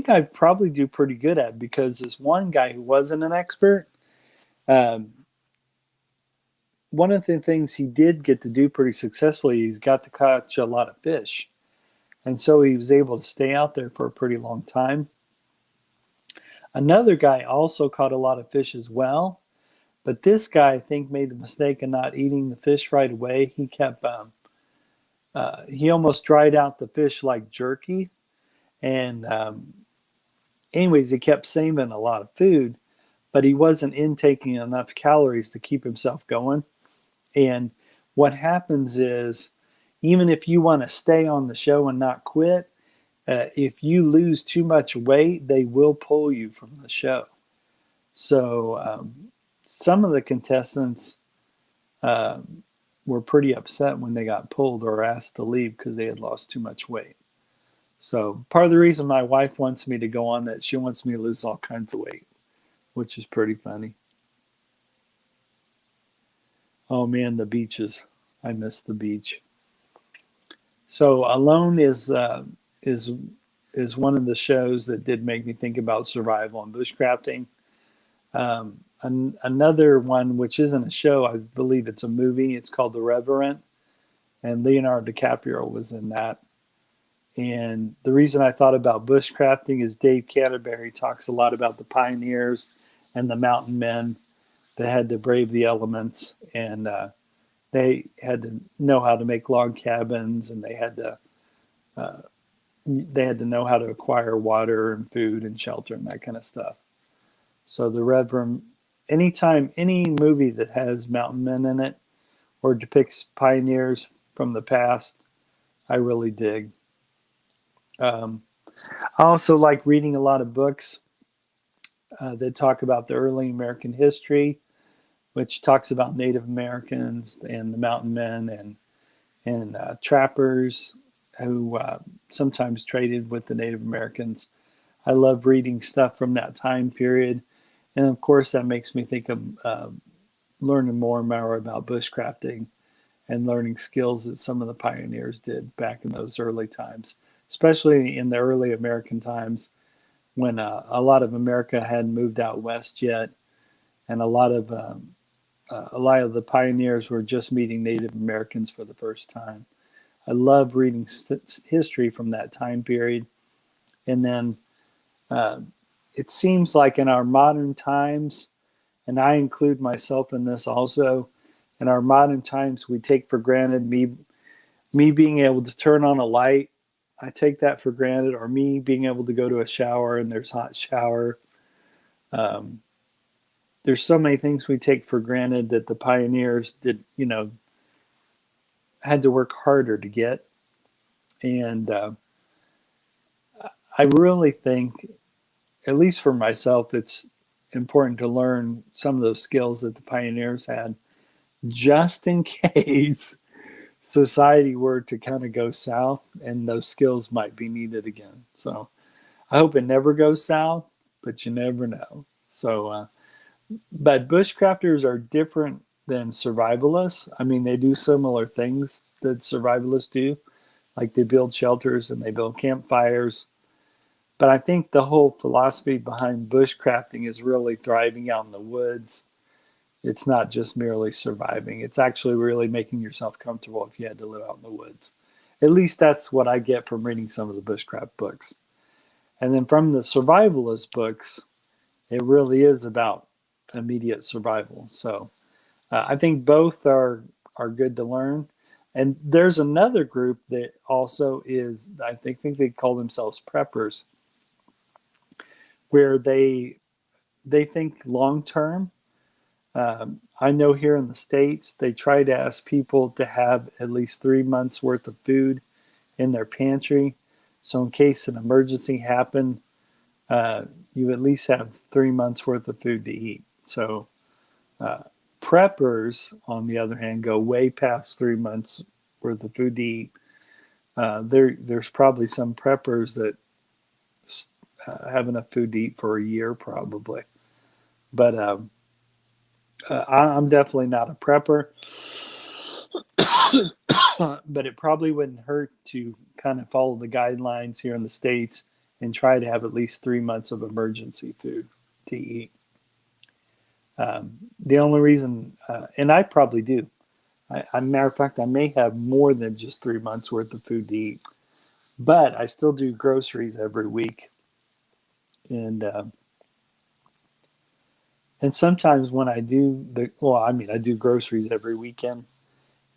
I'd probably do pretty good at it because this one guy who wasn't an expert, um, one of the things he did get to do pretty successfully, he's got to catch a lot of fish. And so he was able to stay out there for a pretty long time. Another guy also caught a lot of fish as well. But this guy, I think, made the mistake of not eating the fish right away. He almost dried out the fish like jerky. And anyways, he kept saving a lot of food, but he wasn't intaking enough calories to keep himself going. And what happens is, even if you want to stay on the show and not quit, if you lose too much weight, they will pull you from the show. So some of the contestants were pretty upset when they got pulled or asked to leave because they had lost too much weight. So part of the reason my wife wants me to go on that, she wants me to lose all kinds of weight, which is pretty funny. Oh man, the beaches. I miss the beach. So Alone is one of the shows that did make me think about survival and bushcrafting. Another one, which isn't a show, I believe it's a movie. It's called The Reverend, and Leonardo DiCaprio was in that. And the reason I thought about bushcrafting is Dave Canterbury talks a lot about the pioneers and the mountain men that had to brave the elements, and they had to know how to make log cabins, and they had to know how to acquire water and food and shelter and that kind of stuff. So the Reverend, anytime any movie that has mountain men in it or depicts pioneers from the past, I really dig. I also like reading a lot of books that talk about the early American history, which talks about Native Americans and the mountain men and trappers who sometimes traded with the Native Americans. I love reading stuff from that time period. And of course, that makes me think of learning more and more about bushcrafting and learning skills that some of the pioneers did back in those early times, especially in the early American times when a lot of America hadn't moved out west yet, and a lot of the pioneers were just meeting Native Americans for the first time. I love reading history from that time period And then it seems like in our modern times, and I include myself in this also, in our modern times, we take for granted me being able to turn on a light. I take that for granted, or me being able to go to a shower and there's hot shower. Um, there's so many things we take for granted that the pioneers did, had to work harder to get. And I really think, at least for myself, it's important to learn some of those skills that the pioneers had, just in case society were to kind of go south and those skills might be needed again. So I hope it never goes south, but you never know. So, but bushcrafters are different than survivalists. I mean, they do similar things that survivalists do, like they build shelters and they build campfires. But I think the whole philosophy behind bushcrafting is really thriving out in the woods. It's not just merely surviving. It's actually really making yourself comfortable if you had to live out in the woods. At least that's what I get from reading some of the bushcraft books. And then from the survivalist books, it really is about immediate survival. So I think both are good to learn. And there's another group that also is, I think they call themselves preppers, where they think long term. I know here in the States, they try to ask people to have at least 3 months worth of food in their pantry. So in case an emergency happened, you at least have 3 months worth of food to eat. So preppers, on the other hand, go way past 3 months worth of food to eat. There's probably some preppers that have enough food to eat for a year, probably. But I'm definitely not a prepper. But it probably wouldn't hurt to kind of follow the guidelines here in the States and try to have at least 3 months of emergency food to eat. The only reason, and I probably do, matter of fact, I may have more than just 3 months worth of food to eat, but I still do groceries every week. And sometimes when I do I do groceries every weekend.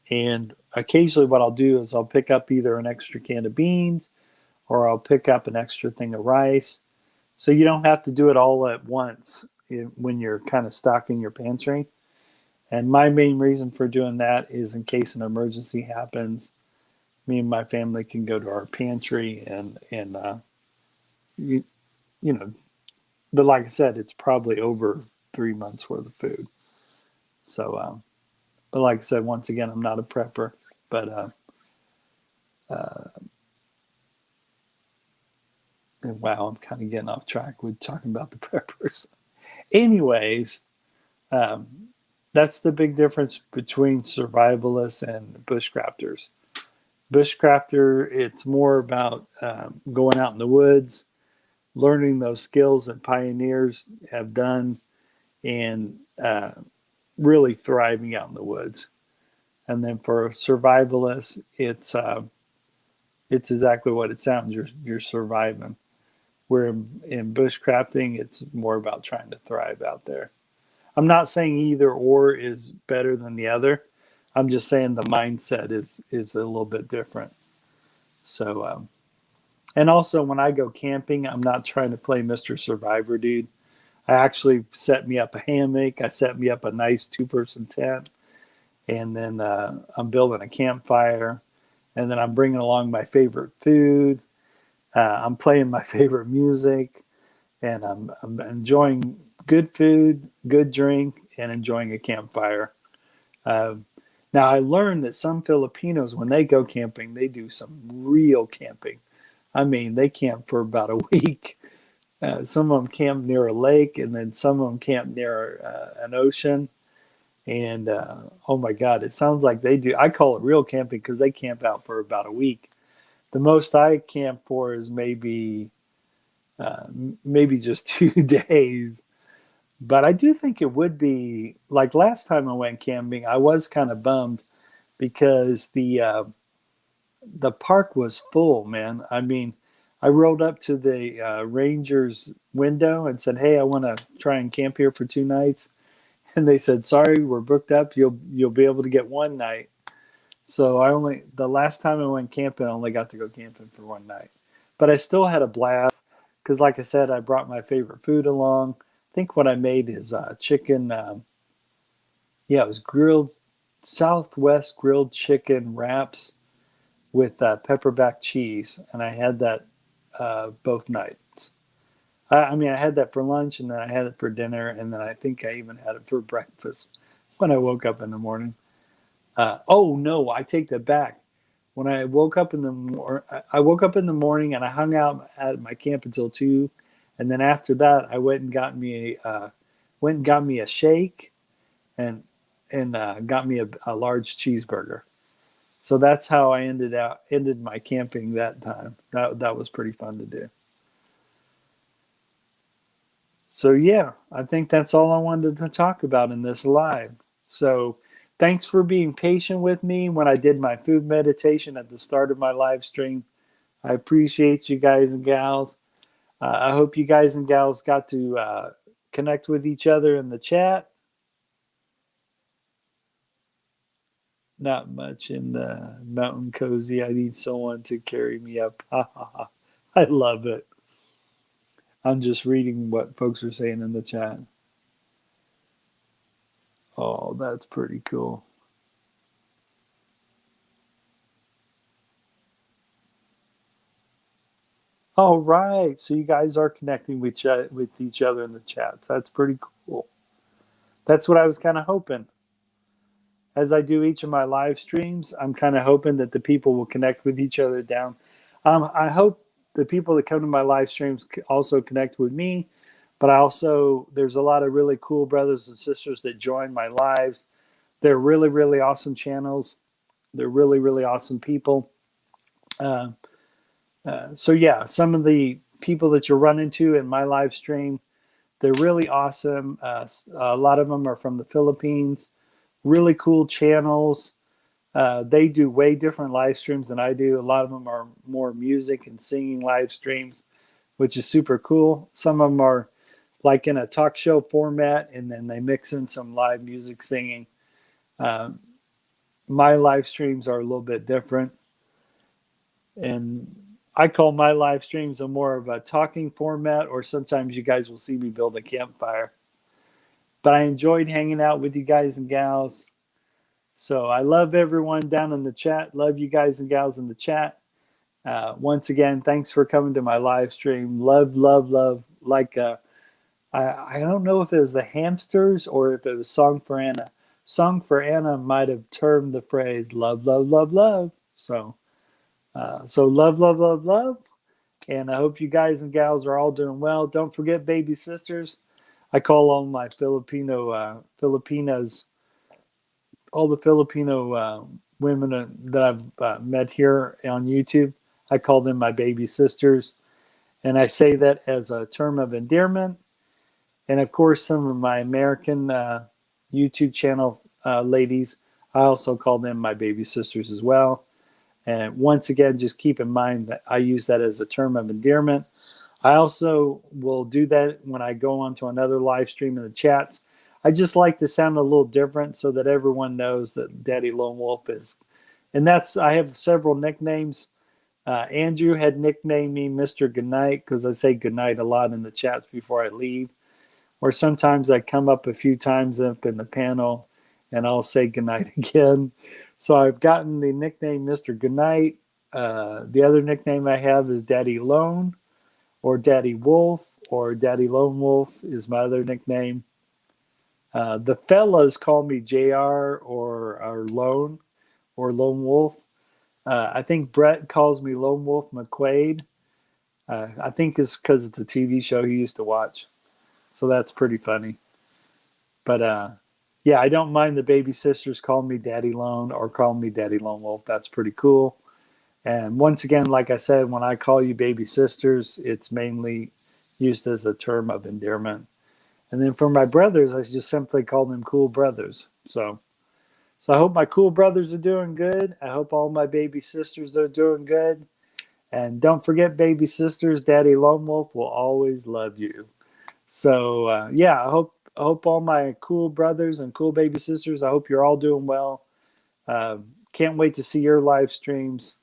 And occasionally what I'll do is I'll pick up either an extra can of beans or I'll pick up an extra thing of rice. So you don't have to do it all at once when you're kind of stocking your pantry. And my main reason for doing that is in case an emergency happens, me and my family can go to our pantry and you know, but like I said, it's probably over 3 months worth of food. So, but like I said, once again, I'm not a prepper, but wow, I'm kind of getting off track with talking about the preppers. Anyways, that's the big difference between survivalists and bushcrafters. Bushcrafter, it's more about going out in the woods, learning those skills that pioneers have done, and really thriving out in the woods. And then for survivalists, it's exactly what it sounds. You're surviving. Where in bushcrafting, it's more about trying to thrive out there. I'm not saying either or is better than the other. I'm just saying the mindset is a little bit different. So, and also when I go camping, I'm not trying to play Mr. Survivor, dude. I actually set me up a hammock. I set me up a nice 2-person tent, and then I'm building a campfire, and then I'm bringing along my favorite food. I'm playing my favorite music, and I'm enjoying good food, good drink, and enjoying a campfire. Now, I learned that some Filipinos, when they go camping, they do some real camping. I mean, they camp for about a week. Some of them camp near a lake, and then some of them camp near an ocean. And oh my God, it sounds like they do. I call it real camping because they camp out for about a week. The most I camp for is maybe just 2 days. But I do think it would be like last time I went camping. I was kind of bummed because the park was full, man. I mean, I rolled up to the Rangers window and said, "Hey, I want to try and camp here for 2 nights." And they said, "Sorry, we're booked up. You'll be able to get one night." So the last time I went camping, I only got to go camping for one night, but I still had a blast because, like I said, I brought my favorite food along. I think what I made is chicken. Yeah, it was grilled Southwest grilled chicken wraps with pepperback cheese, and I had that both nights. I mean, I had that for lunch, and then I had it for dinner, and then I think I even had it for breakfast when I woke up in the morning. Oh no, I take that back. When I woke up in the I woke up in the morning and I hung out at my camp until 2, and then after that I went and got me a shake and got me a large cheeseburger. So that's how I ended my camping that time. That was pretty fun to do. So yeah, I think that's all I wanted to talk about in this live. So thanks for being patient with me when I did my food meditation at the start of my live stream. I appreciate you guys and gals. I hope you guys and gals got to connect with each other in the chat. Not much in the mountain cozy. I need someone to carry me up. Ha ha ha. I love it. I'm just reading what folks are saying in the chat. Oh, that's pretty cool. All right. So you guys are connecting with each other in the chats. That's pretty cool. That's what I was kind of hoping. As I do each of my live streams, I'm kind of hoping that the people will connect with each other down. I hope the people that come to my live streams also connect with me, but there's a lot of really cool brothers and sisters that join my lives. They're really, really awesome channels. They're really, really awesome people. Uh, so yeah, some of the people that you'll run into in my live stream, they're really awesome. A lot of them are from the Philippines. Really cool channels. They do way different live streams than I do. A lot of them are more music and singing live streams, which is super cool. Some of them are like in a talk show format, and then they mix in some live music singing. Um, my live streams are a little bit different, and I call my live streams a more of a talking format, or sometimes you guys will see me build a campfire. But I enjoyed hanging out with you guys and gals. So I love everyone down in the chat. Love you guys and gals in the chat. Once again, thanks for coming to my live stream. Love, love, love. Like, I don't know if it was the hamsters or if it was Song for Anna. Song for Anna might have termed the phrase love, love, love, love. So love, love, love, love. And I hope you guys and gals are all doing well. Don't forget, baby sisters. I call all my Filipinas, all the Filipino women that I've met here on YouTube. I call them my baby sisters. And I say that as a term of endearment. And of course, some of my American YouTube channel ladies, I also call them my baby sisters as well. And once again, just keep in mind that I use that as a term of endearment. I also will do that when I go on to another live stream in the chats. I just like to sound a little different so that everyone knows that Daddy Lone Wolf is. And I have several nicknames. Andrew had nicknamed me Mr. Goodnight because I say goodnight a lot in the chats before I leave. Or sometimes I come up a few times up in the panel and I'll say goodnight again. So I've gotten the nickname Mr. Goodnight. The other nickname I have is Daddy Lone or Daddy Wolf or Daddy Lone Wolf is my other nickname. The fellas call me JR or Lone or Lone Wolf. I think Brett calls me Lone Wolf McQuaid. I think it's because it's a TV show he used to watch. So that's pretty funny. But yeah, I don't mind the baby sisters calling me Daddy Lone or calling me Daddy Lone Wolf. That's pretty cool. And once again, like I said, when I call you baby sisters, it's mainly used as a term of endearment. And then for my brothers, I just simply call them cool brothers. So I hope my cool brothers are doing good. I hope all my baby sisters are doing good. And don't forget, baby sisters, Daddy Lone Wolf will always love you. So yeah, I hope all my cool brothers and cool baby sisters, I hope you're all doing well. Can't wait to see your live streams.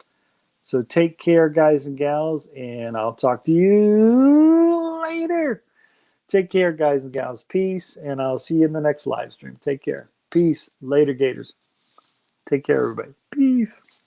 So take care, guys and gals, and I'll talk to you later. Take care, guys and gals. Peace, and I'll see you in the next live stream. Take care. Peace. Later, Gators. Take care, everybody. Peace.